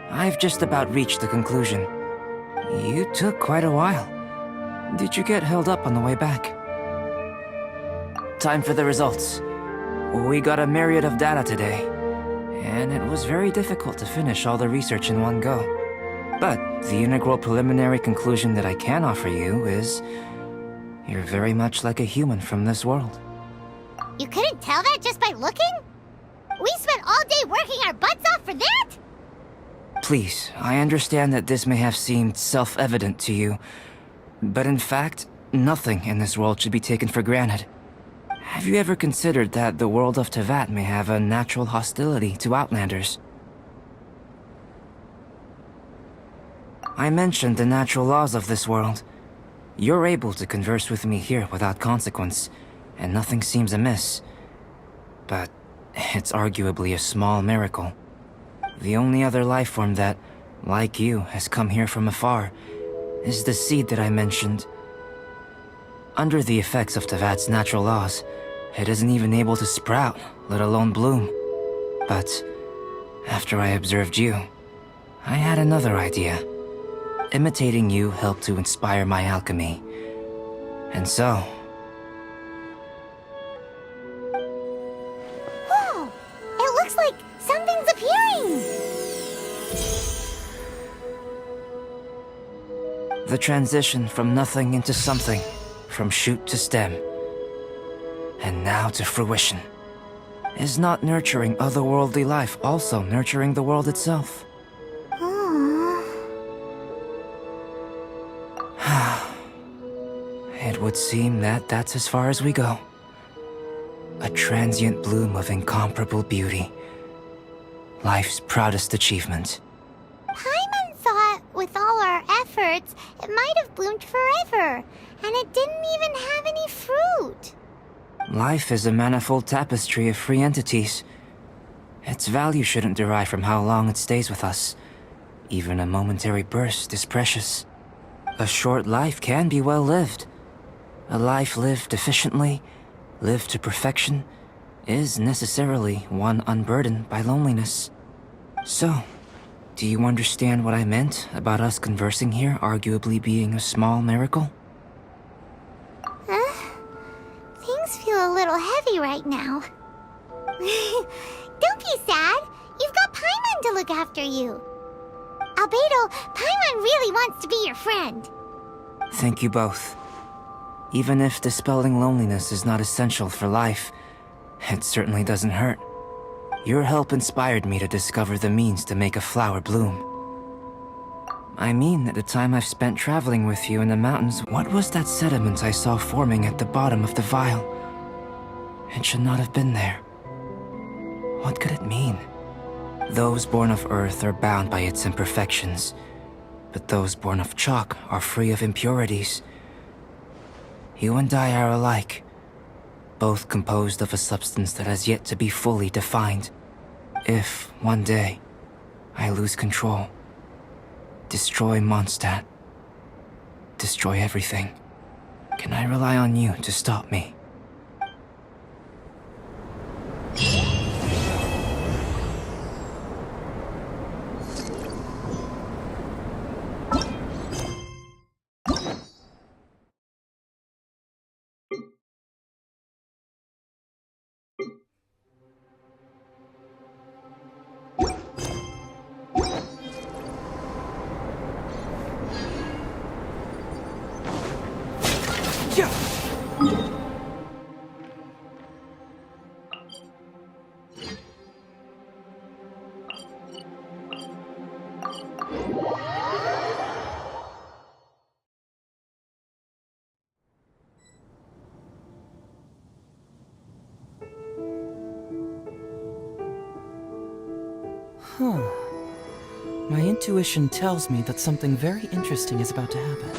I've just about reached the conclusion. You took quite a while. Did you get held up on the way back? Time for the results. We got a myriad of data today, and it was very difficult to finish all the research in one go. But the integral preliminary conclusion that I can offer you is you're very much like a human from this world. You couldn't tell that just by looking? We spent all day working our butts off for that? Please, I understand that this may have seemed self-evident to you, but in fact, nothing in this world should be taken for granted. Have you ever considered that the world of Teyvat may have a natural hostility to Outlanders? I mentioned the natural laws of this world. You're able to converse with me here without consequence, and nothing seems amiss. But it's arguably a small miracle. The only other life form that, like you, has come here from afar is the seed that I mentioned. Under the effects of Teyvat's natural laws, it isn't even able to sprout, let alone bloom. But after I observed you, I had another idea. Imitating you helped to inspire my alchemy. And so... Whoa! It looks like something's appearing! the transition from nothing into something, from shoot to stem, and now to fruition. Is not nurturing otherworldly life also nurturing the world itself? It would seem that that's as far as we go. A transient bloom of incomparable beauty. Life's proudest achievement. Paimon thought with all our efforts, it might have bloomed forever, and it didn't even have any fruit. Life is a manifold tapestry of free entities. Its value shouldn't derive from how long it stays with us. Even a momentary burst is precious. A short life can be well lived. A life lived efficiently, lived to perfection, is necessarily one unburdened by loneliness. So, do you understand what I meant about us conversing here arguably being a small miracle? little heavy right now. Don't be sad. You've got Paimon to look after you. Albedo, Paimon really wants to be your friend. Thank you both. Even if dispelling loneliness is not essential for life, it certainly doesn't hurt. Your help inspired me to discover the means to make a flower bloom. I mean, at the time I've spent traveling with you in the mountains, what was that sediment I saw forming at the bottom of the vial? It should not have been there. What could it mean? Those born of Earth are bound by its imperfections, but those born of chalk are free of impurities. You and I are alike, both composed of a substance that has yet to be fully defined. If, one day, I lose control, destroy Mondstadt, destroy everything, can I rely on you to stop me? My intuition tells me that something very interesting is about to happen.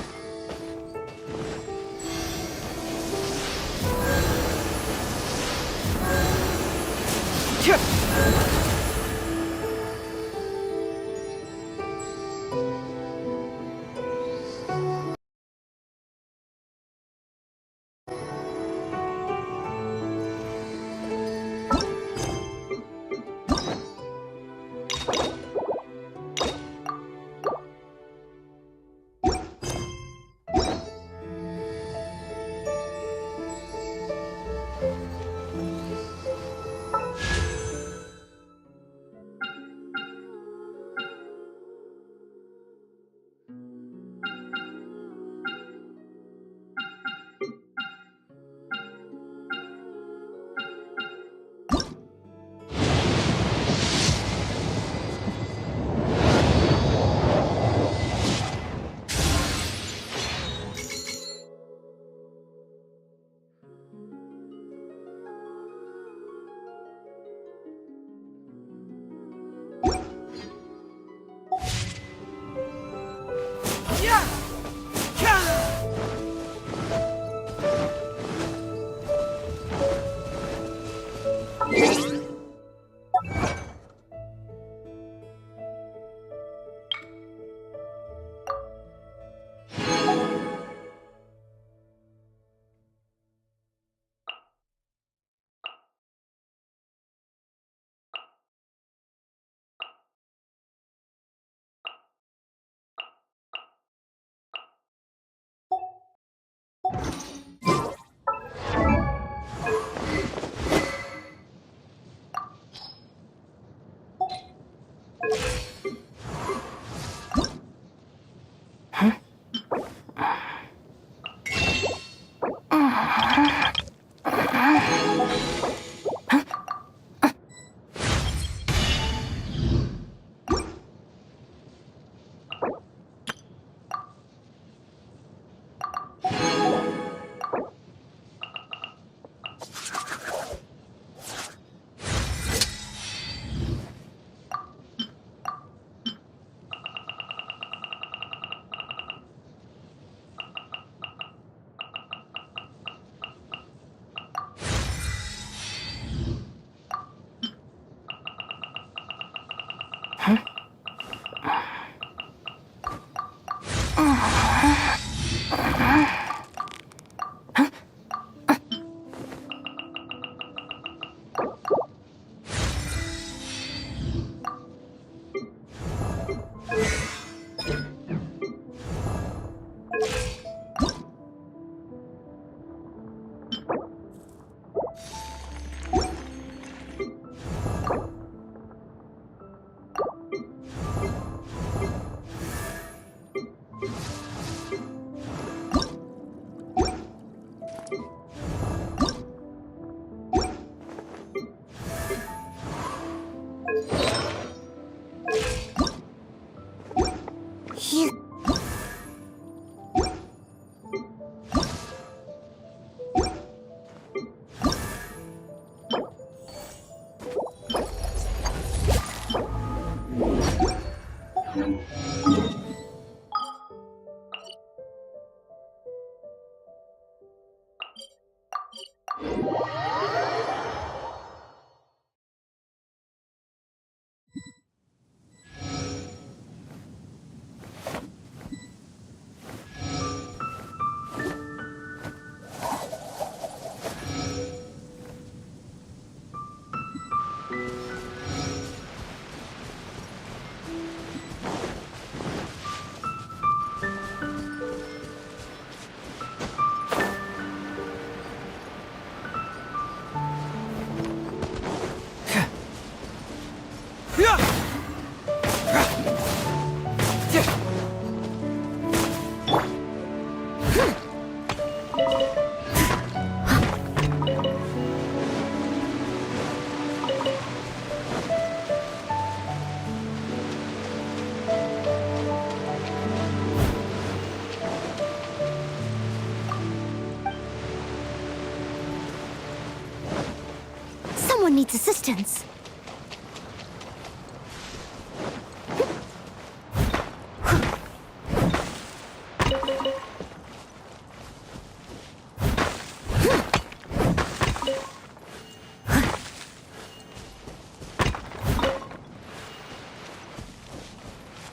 Someone needs assistance.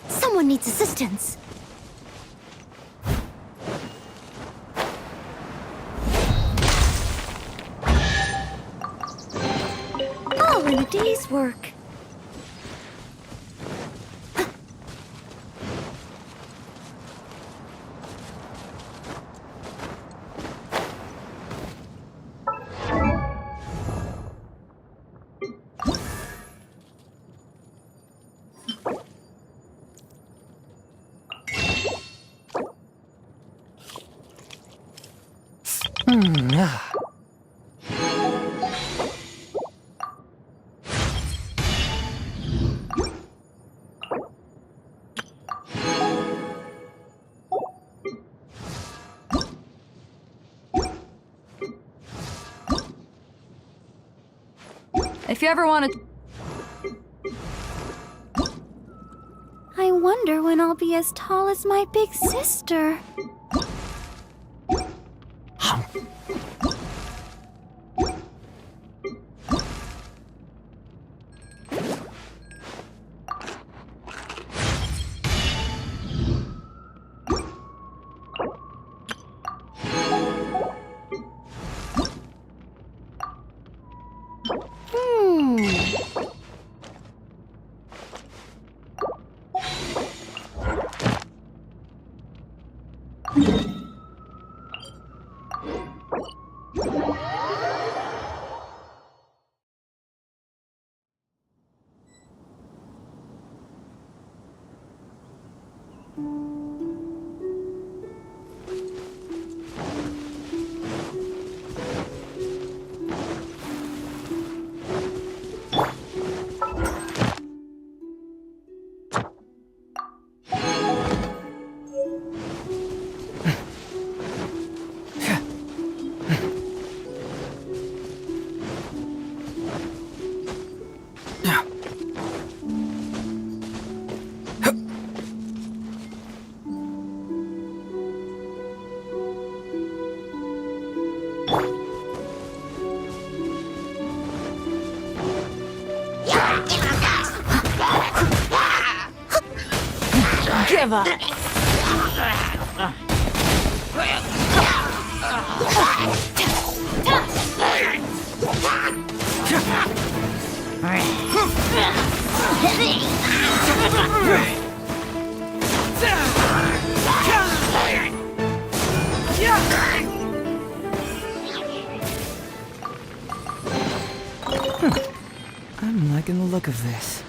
Someone needs assistance. All in a day's work. If you ever want to... I wonder when I'll be as tall as my big sister. Give up. I'm liking the look of this.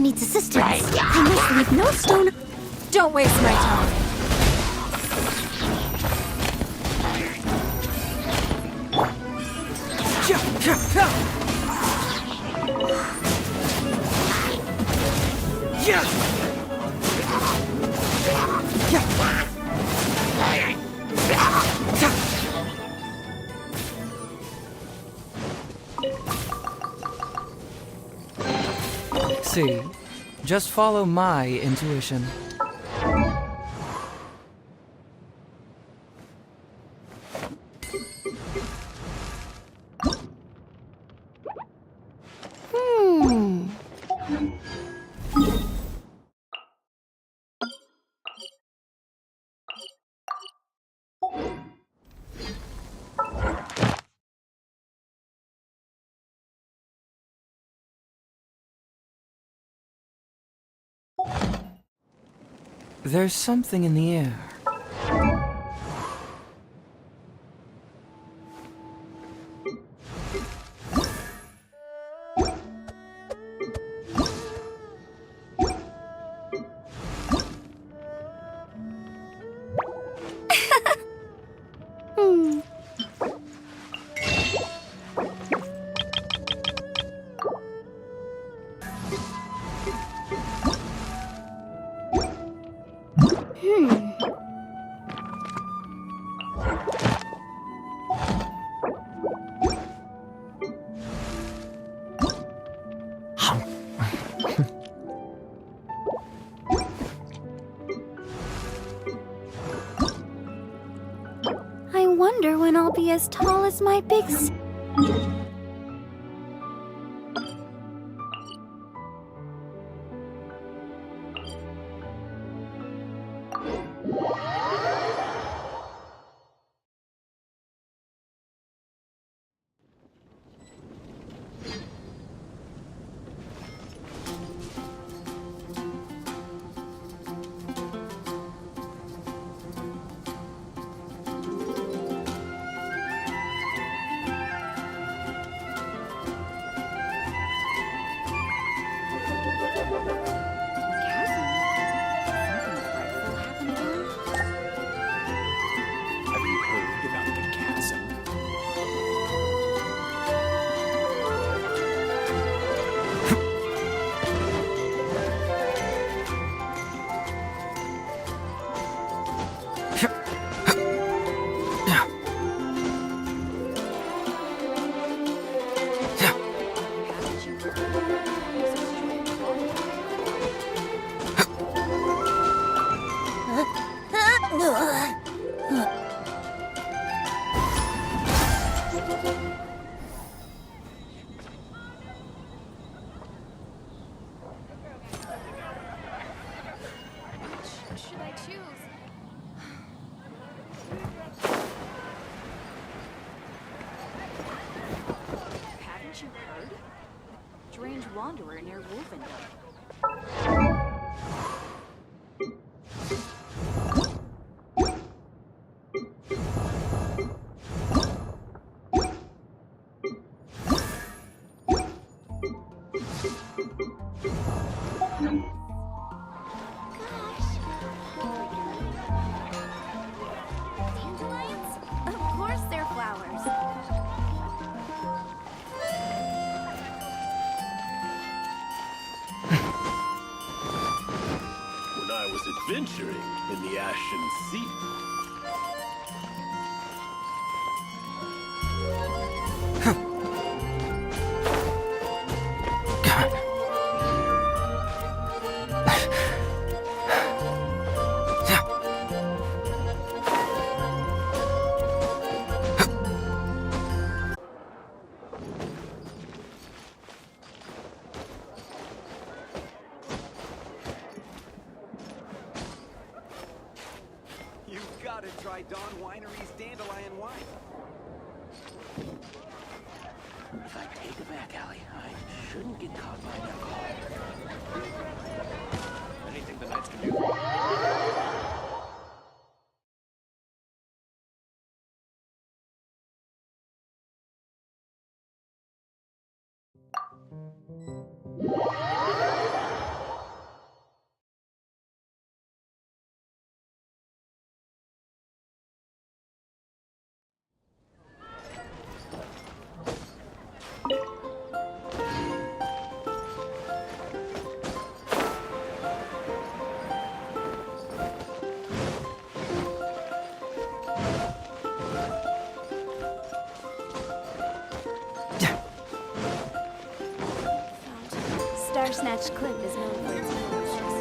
needs assistance. I must leave no stone. Don't waste my time. See, just follow my intuition. There's something in the air. I wonder when I'll be as tall as my big Have you heard about the chasm? Should I choose? Haven't you heard? Strange wanderer near Wolfendale. dandelions? Of course they're flowers. When I was adventuring in the Ashen Sea. You've got to try Dawn Winery's dandelion wine. If I take it back, Allie, I shouldn't get caught by an alcohol. Anything the Knights can do. Bandersnatch Cliff is known for its heroism.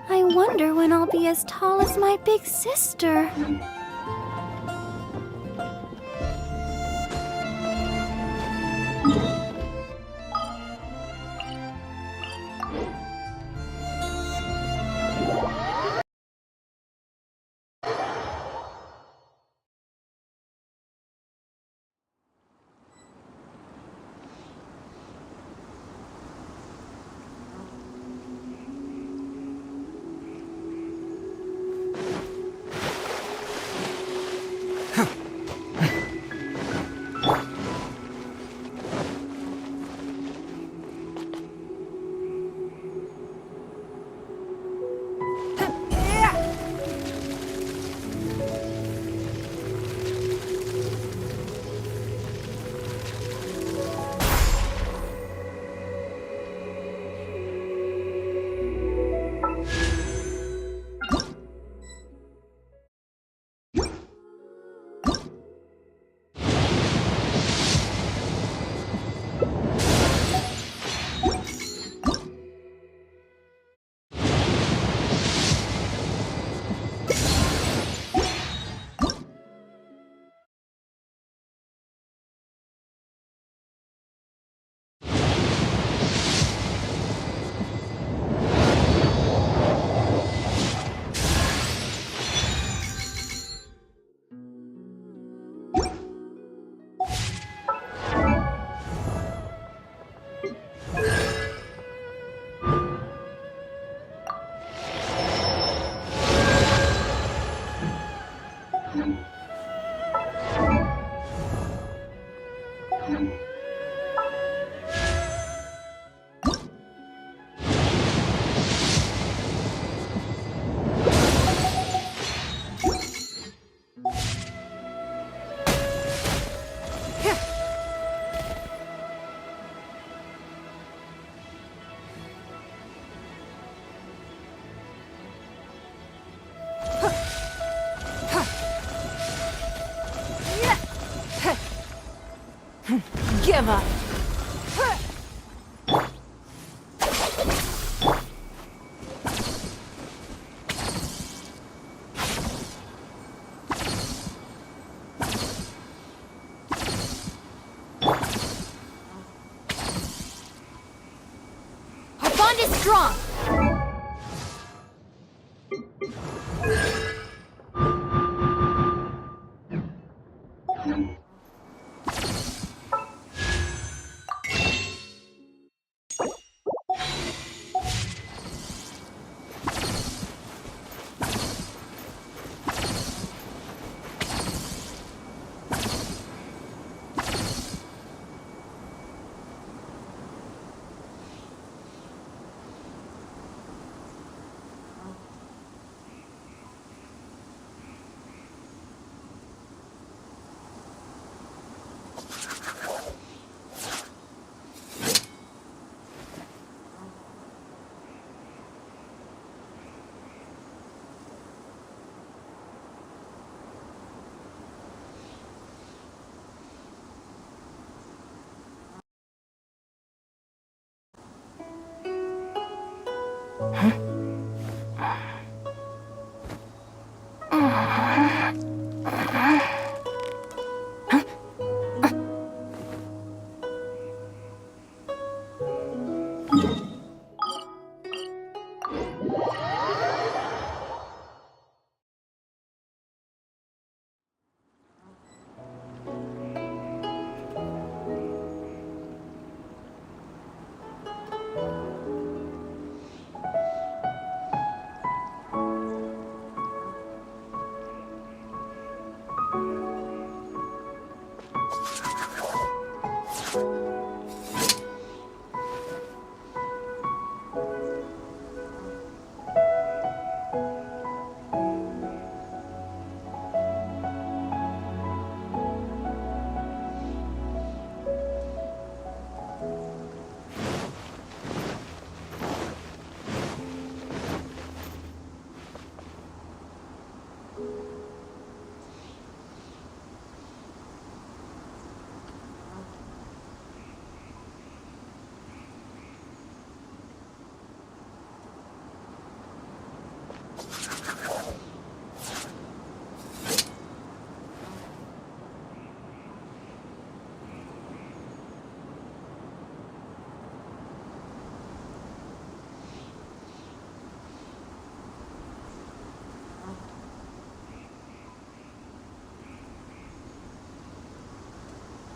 I wonder when I'll be as tall as my big sister. Give up! Our bond is strong!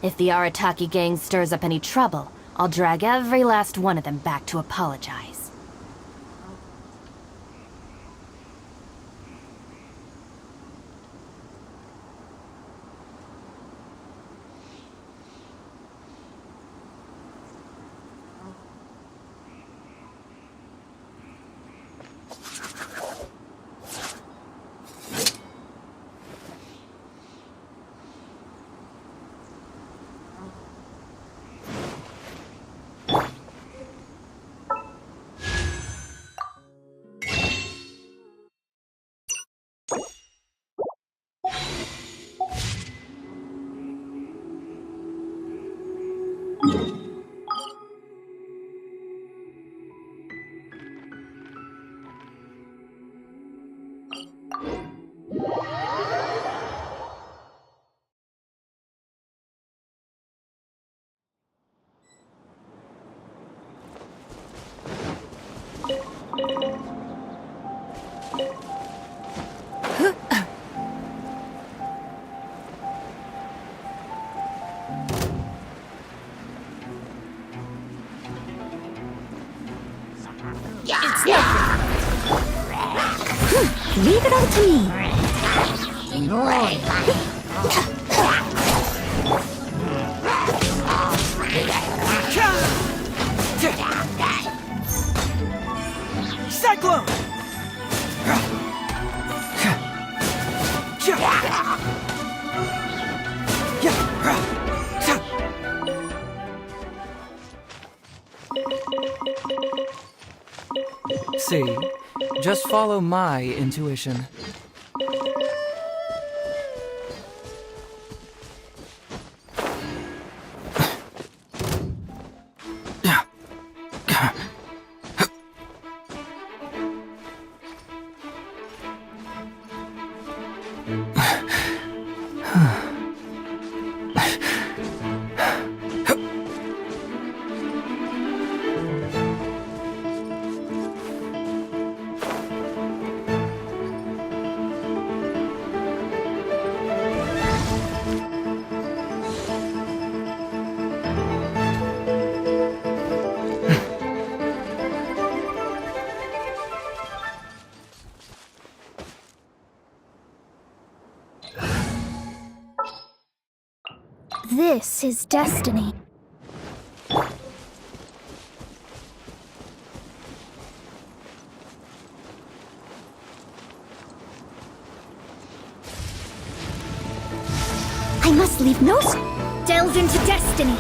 If the Arataki gang stirs up any trouble, I'll drag every last one of them back to apologize. Leave it all to me. Cyclone! See, just follow my intuition. This is destiny. I must leave no delve into destiny.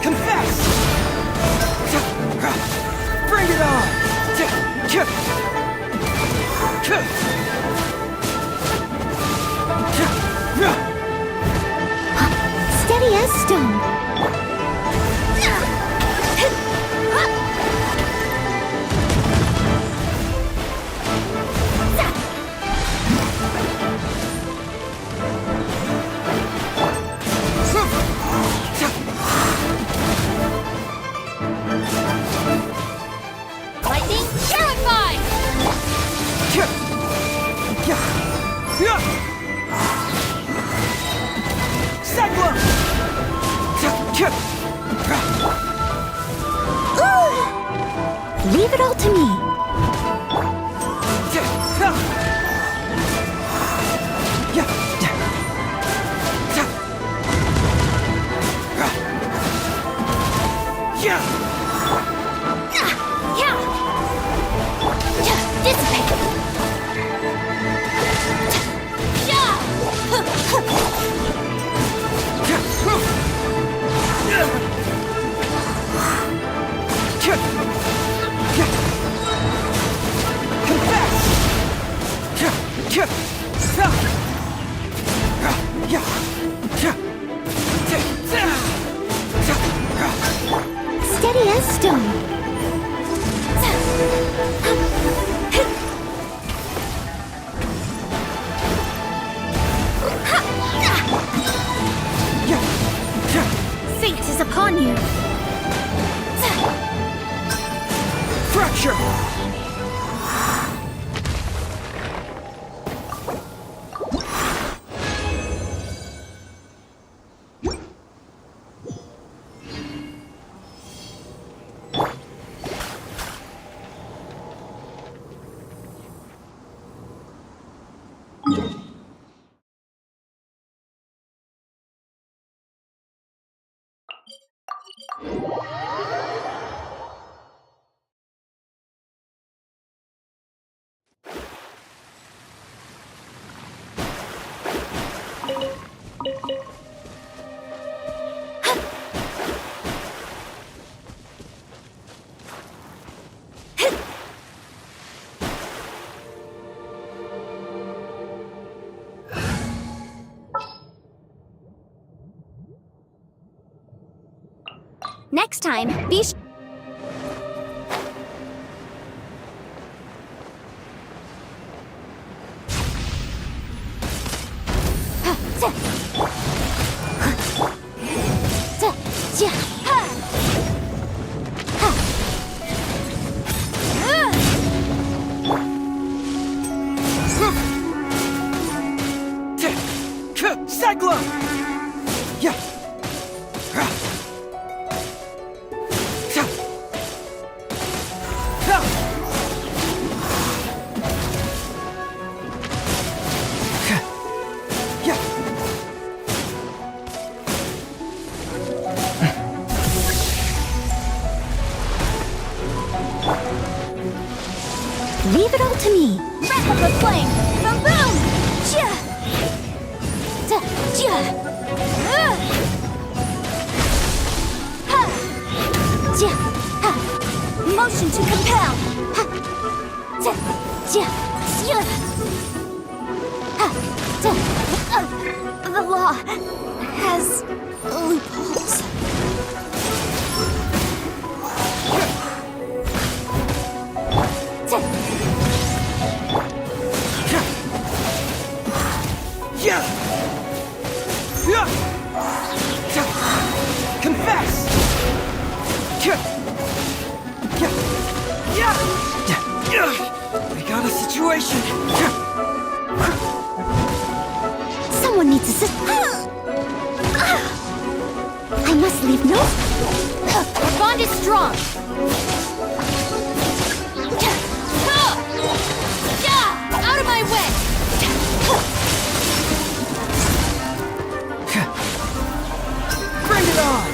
Confess! Bring it on! Steady as stone. Lightning terrified! Cyclone! Leave it all to me. Steady as stone. Fate is upon you. Fracture! Next time, be sure. Cyclone! Yeah. Leave it all to me. Replica flame! Boom boom! Chia! Chia! Ha! Chia! Ha! Motion to compel! Ha! Chia! Chia! Ha! The law has loopholes. Yeah! Yeah! Confess! Yeah! We got a situation! Someone needs assist. I must leave no. Our bond is strong. Out of my way! Bring it on!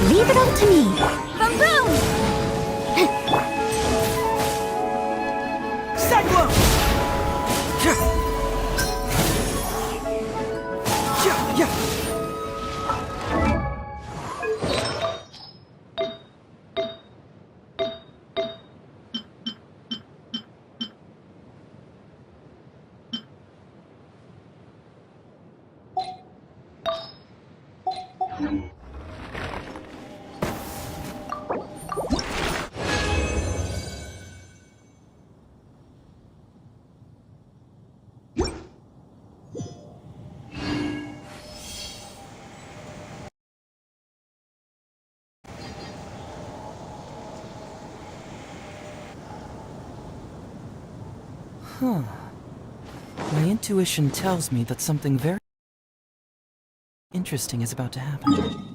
Leave it all to me. Boom boom! Cyclone! Huh. My intuition tells me that something very interesting is about to happen.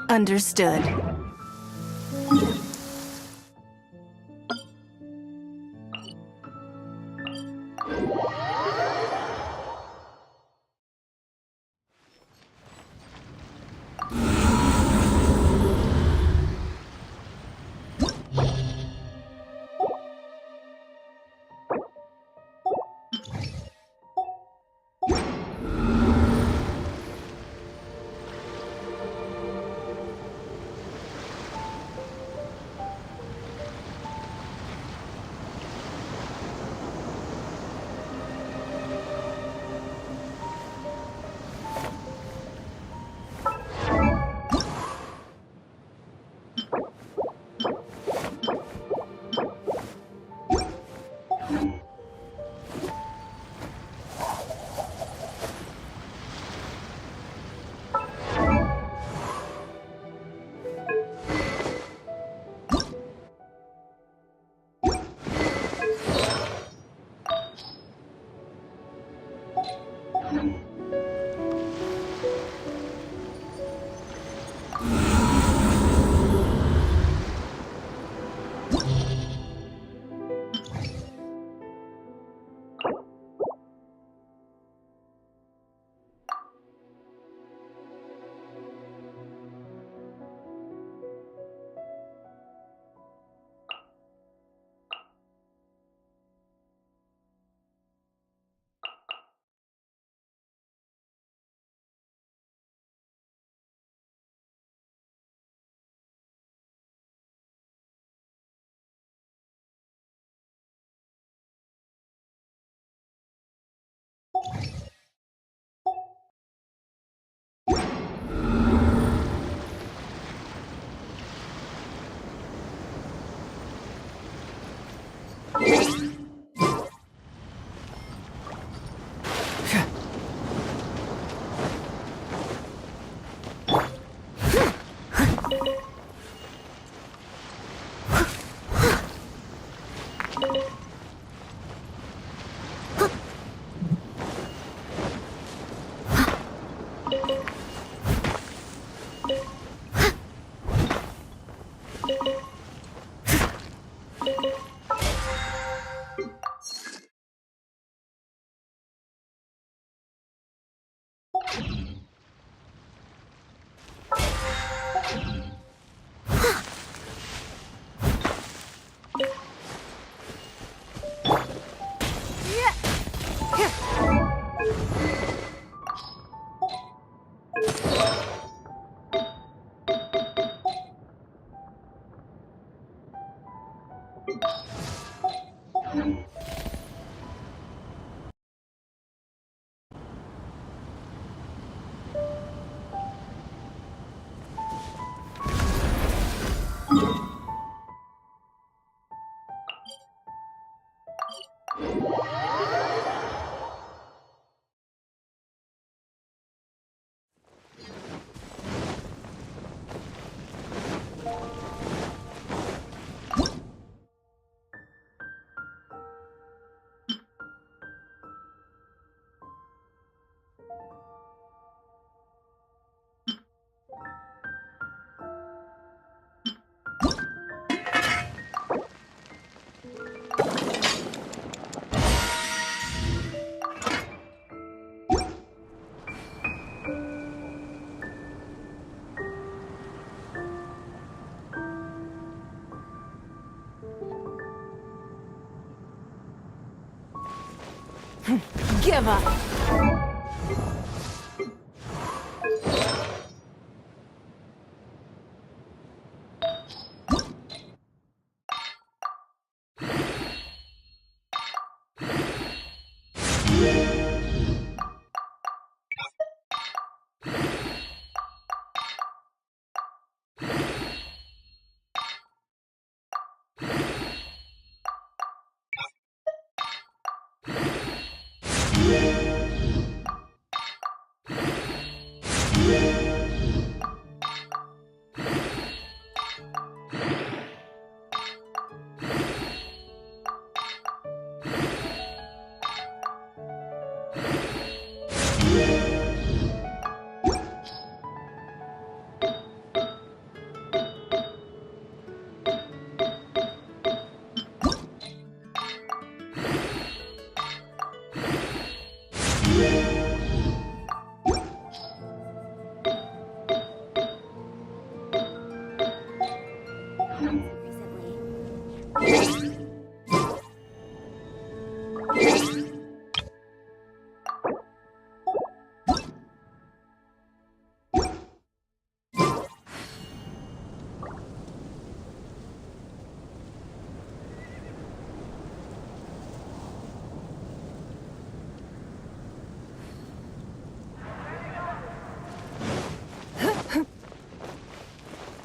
Understood. Give up!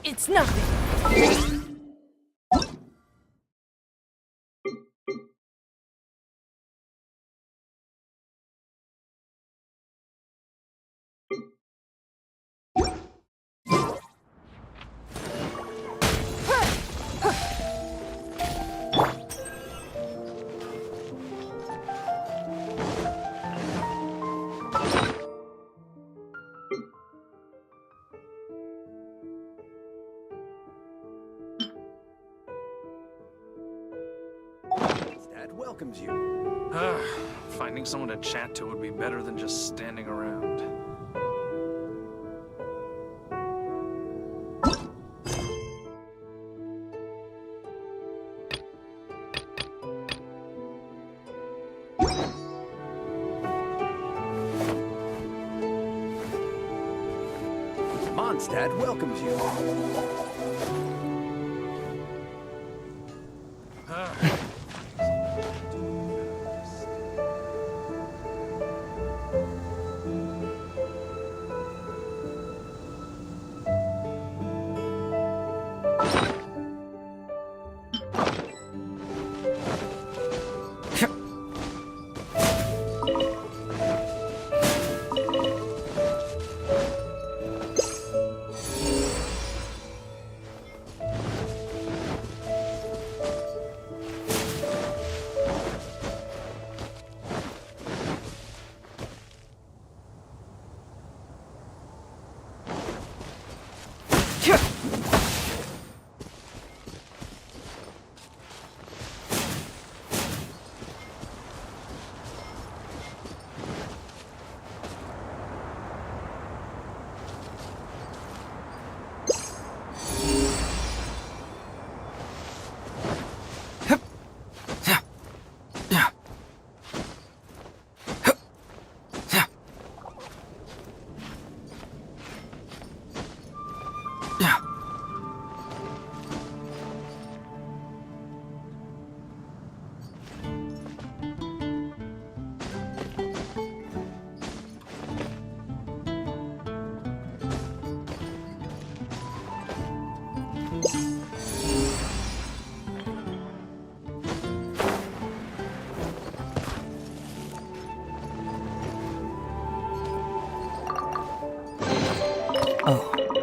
It's nothing. Dad welcomes you. Finding someone to chat to would be better than just standing around. Mondstadt welcomes you.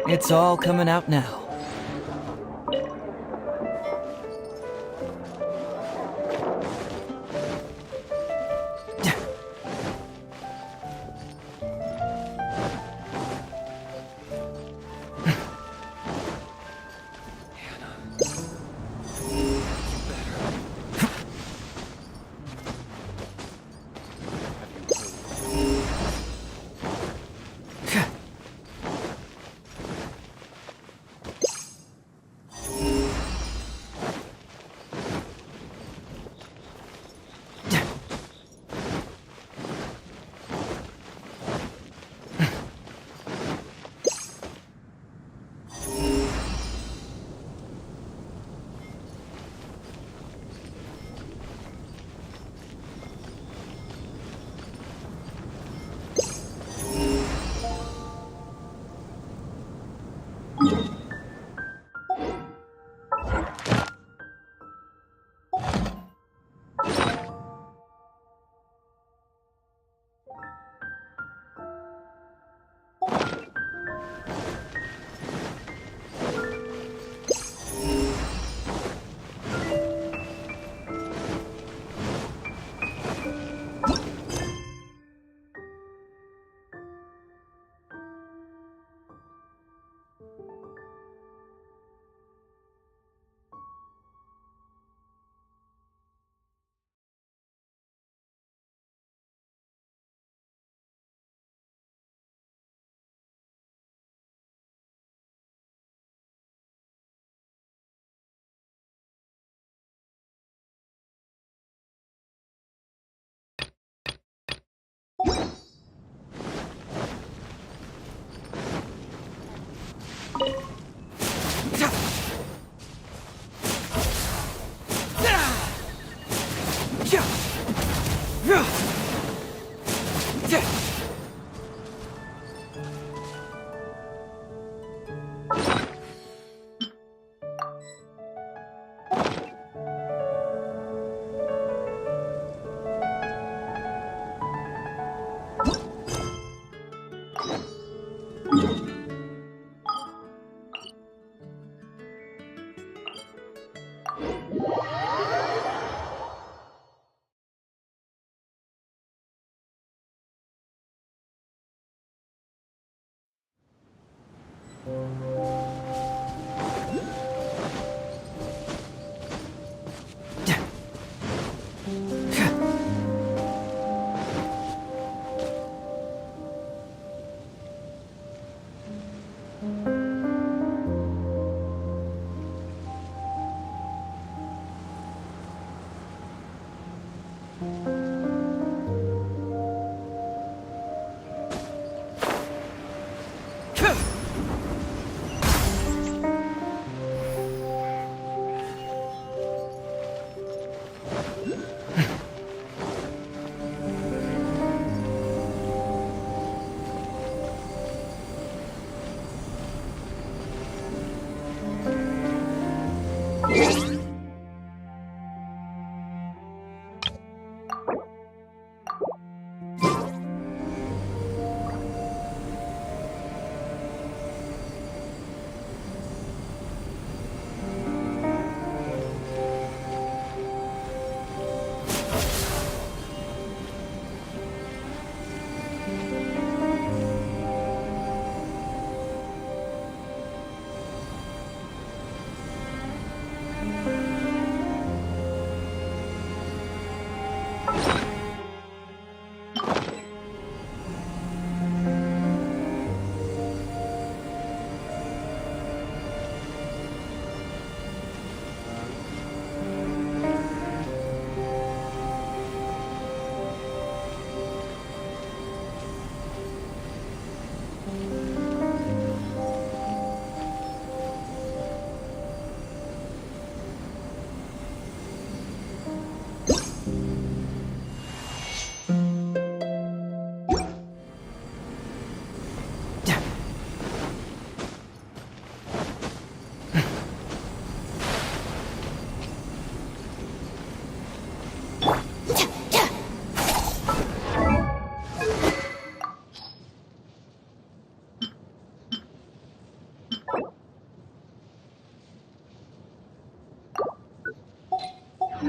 It's all coming out now. We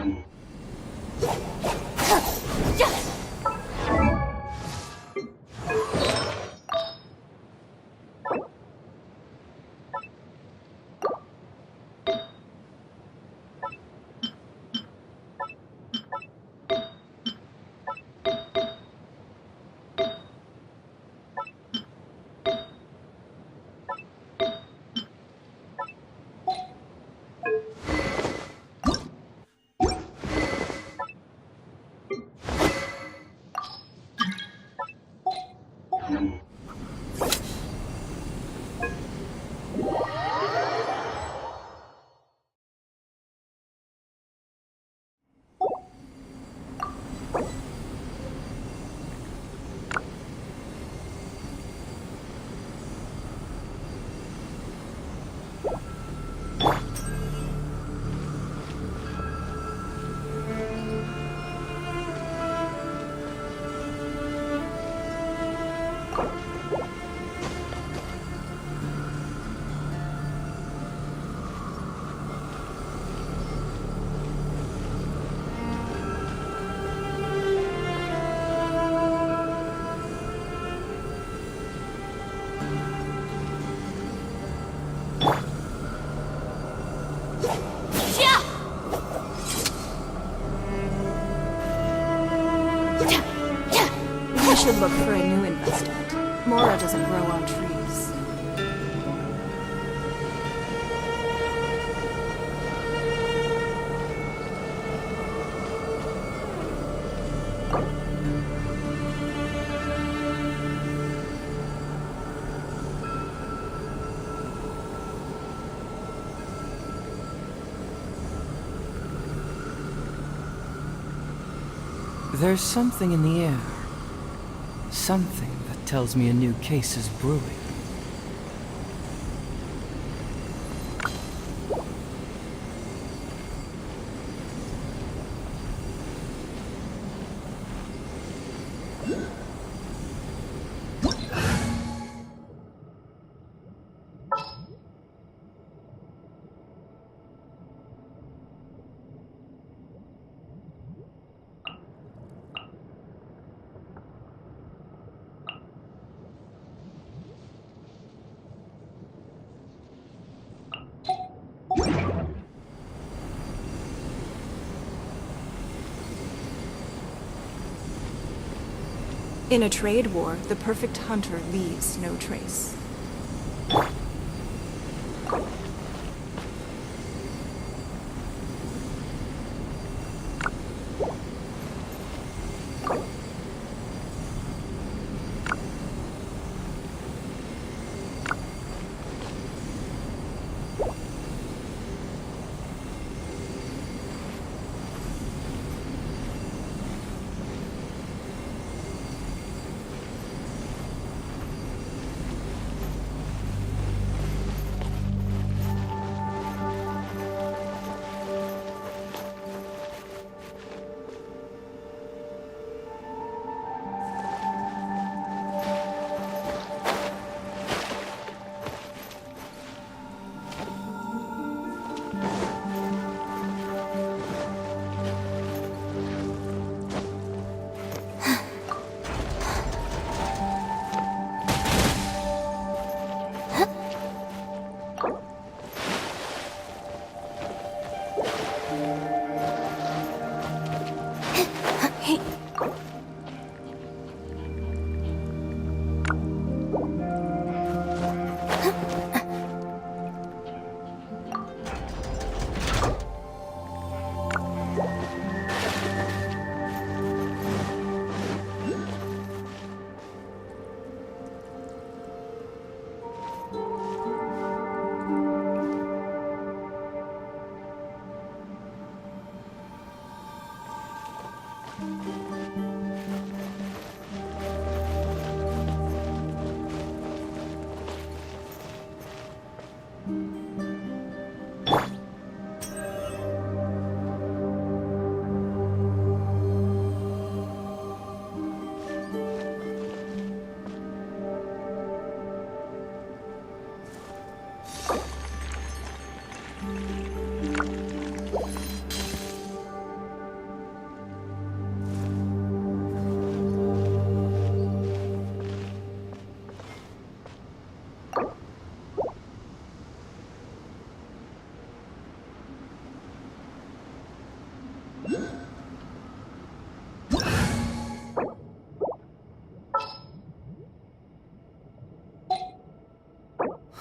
should look for a new investment. Mora doesn't grow on trees. There's something in the air. Something that tells me a new case is brewing. In a trade war, the perfect hunter leaves no trace.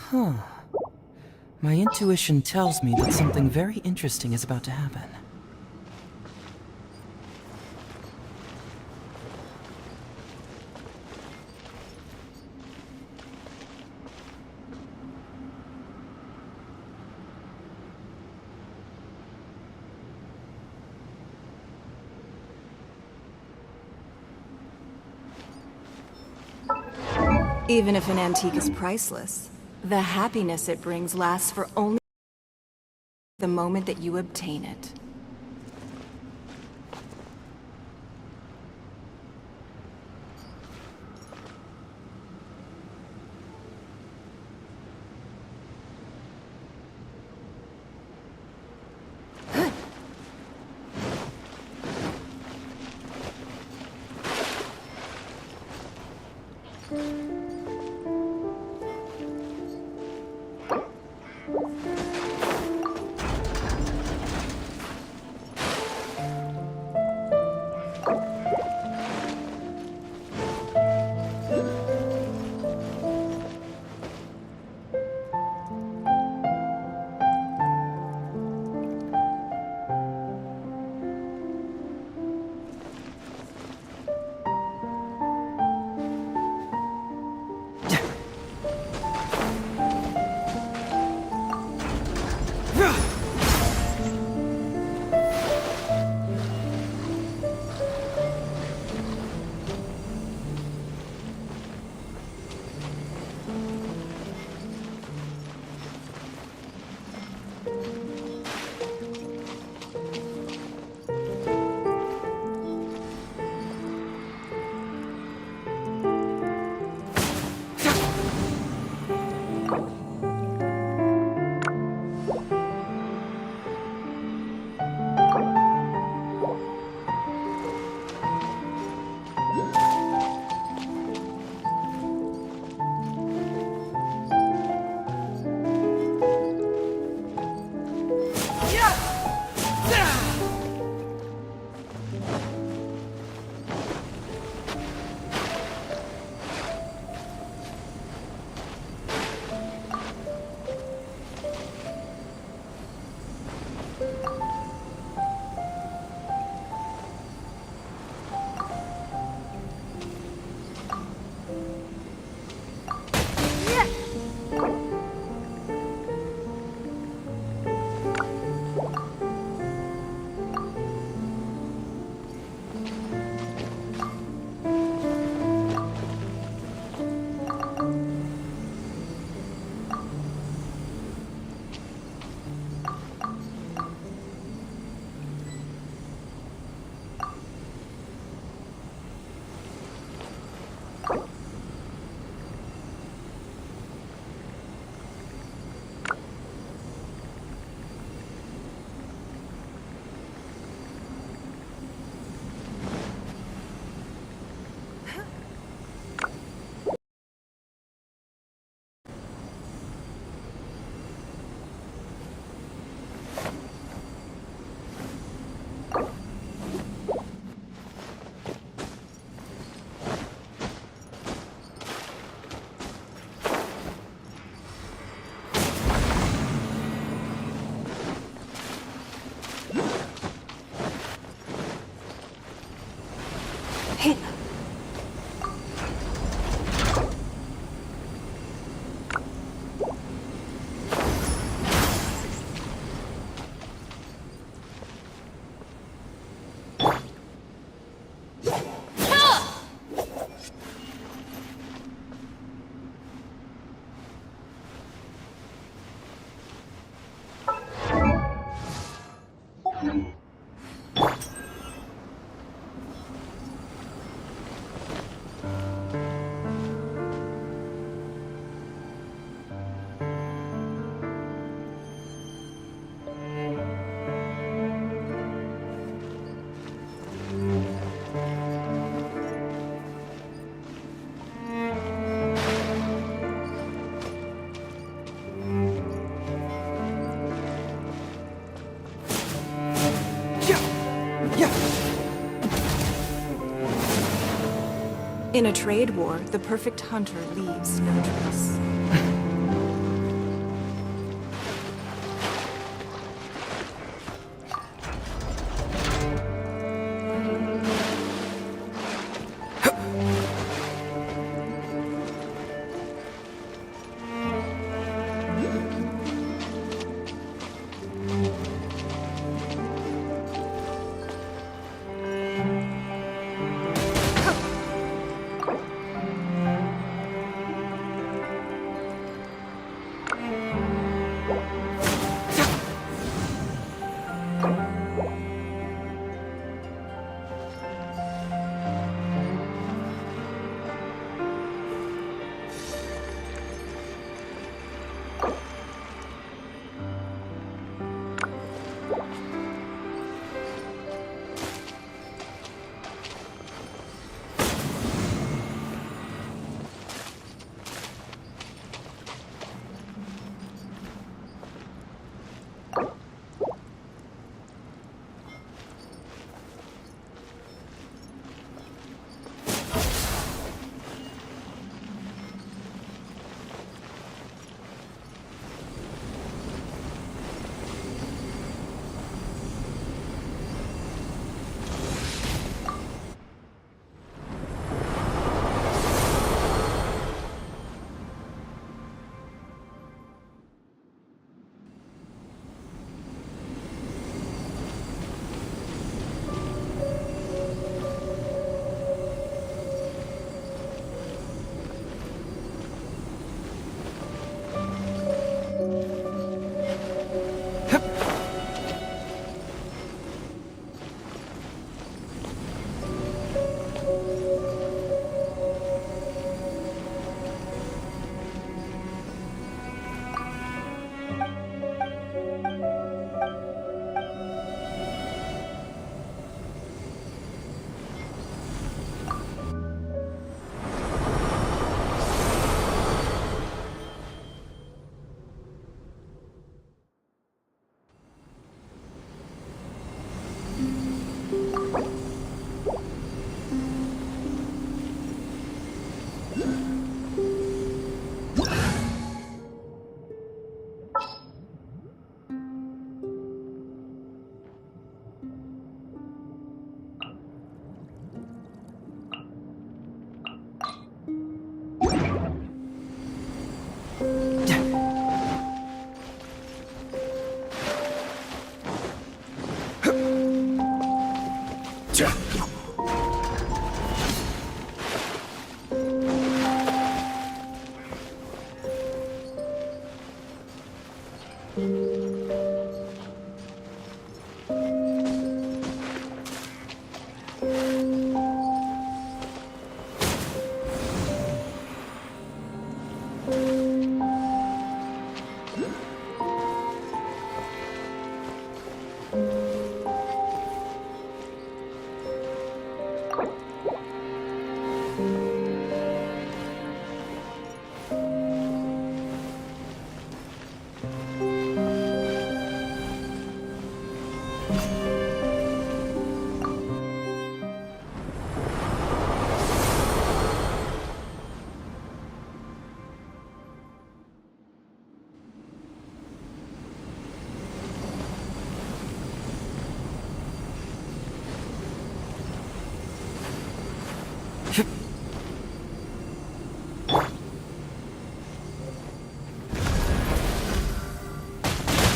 Huh. My intuition tells me that something very interesting is about to happen. Even if an antique is priceless, the happiness it brings lasts for only the moment that you obtain it. In a trade war, the perfect hunter leaves no trace.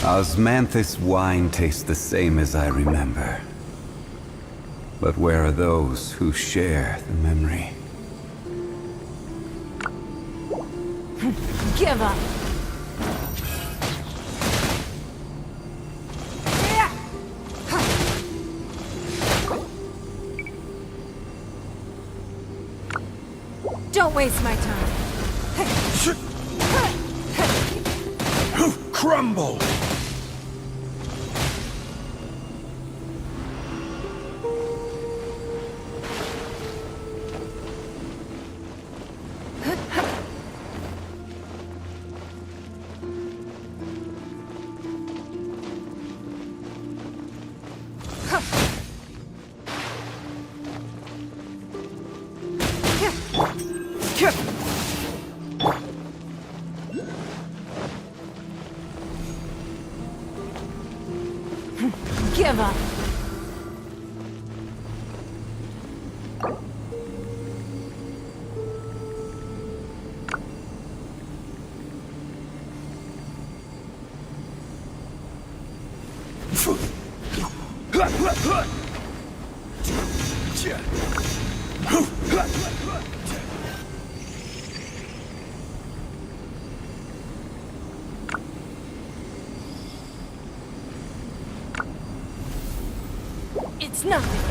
Osmanthus wine tastes the same as I remember. But where are those who share the memory? Give up! Don't waste my time. Crumble! Give up. It's nothing.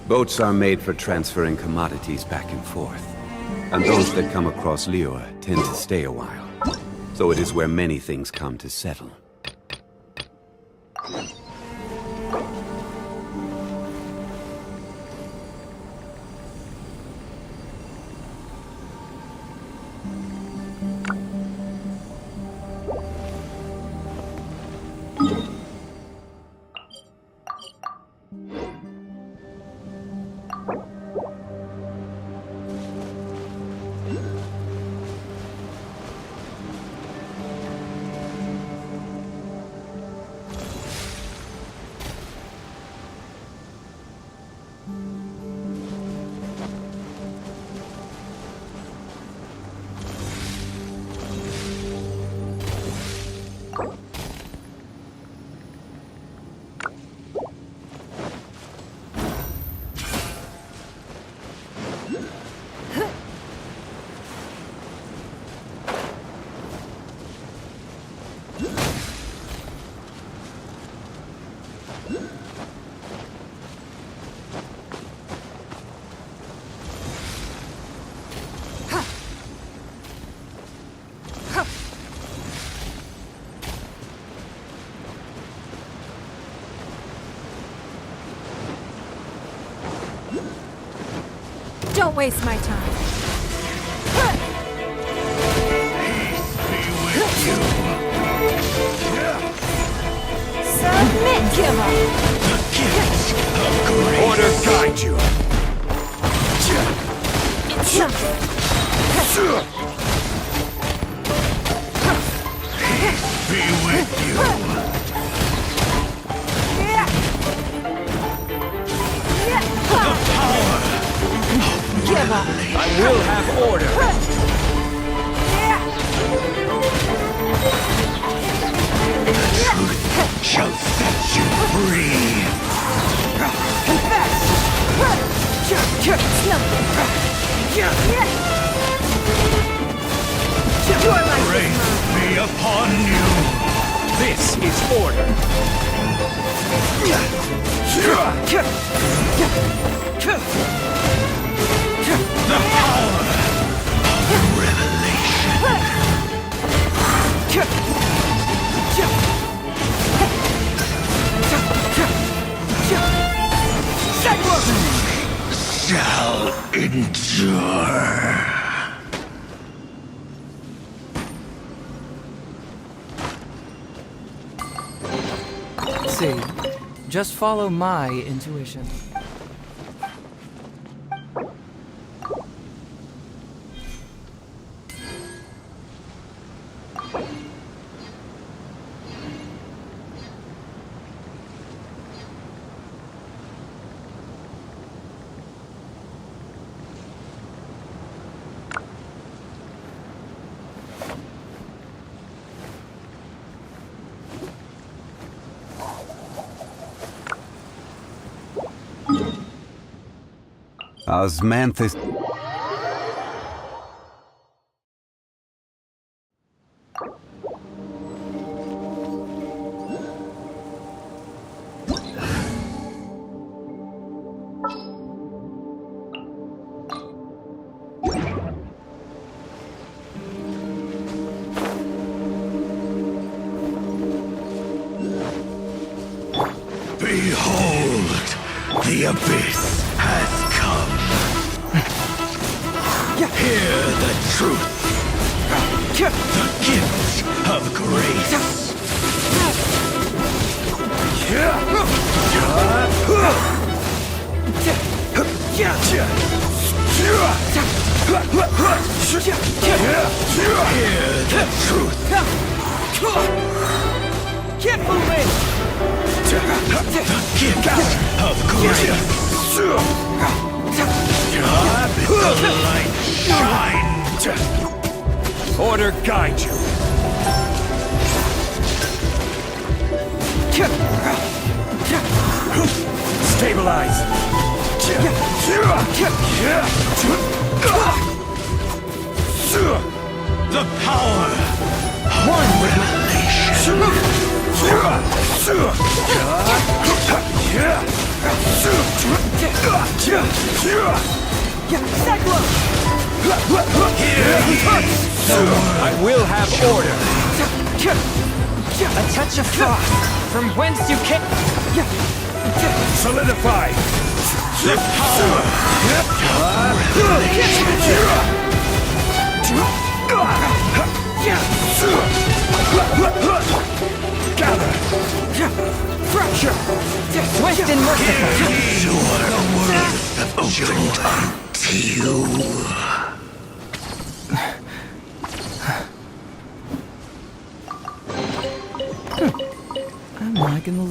Boats are made for transferring commodities back and forth. And those that come across Liyue tend to stay a while. So it is where many things come to settle. Don't waste my time. Submit, give up. Order guide you. It's nothing. Be with you. The power. Give up. I will have order. The truth shall set you free. Confess. It's nothing. Your life Grace be upon you. This is order. The power of revelation. Shall endure. See, just follow my intuition. Osmanthus... Behold, the abyss has come. Hear the truth. The gift of grace. Hear the truth. Can't move it! The gift of grace. The light shine. Order guide you. Stabilize. The power. One revelation. I will have order. A touch of frost from whence you came. Solidify. The power. Gather. Fracture. Swift and merciful. Sure the word opened unto you. I'm liking the...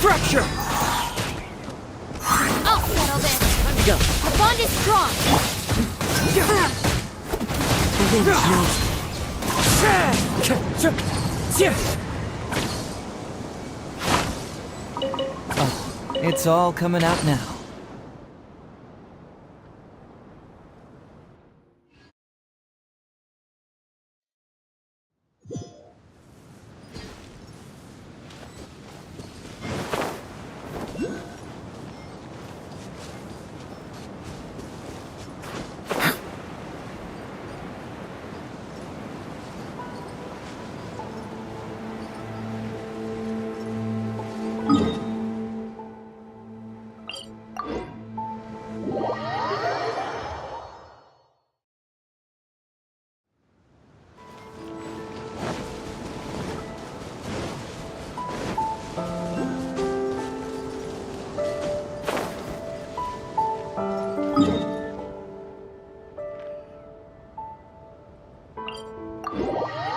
Fracture! I'll settle this. Time to go. The bond is strong. It's all coming out now. Huh?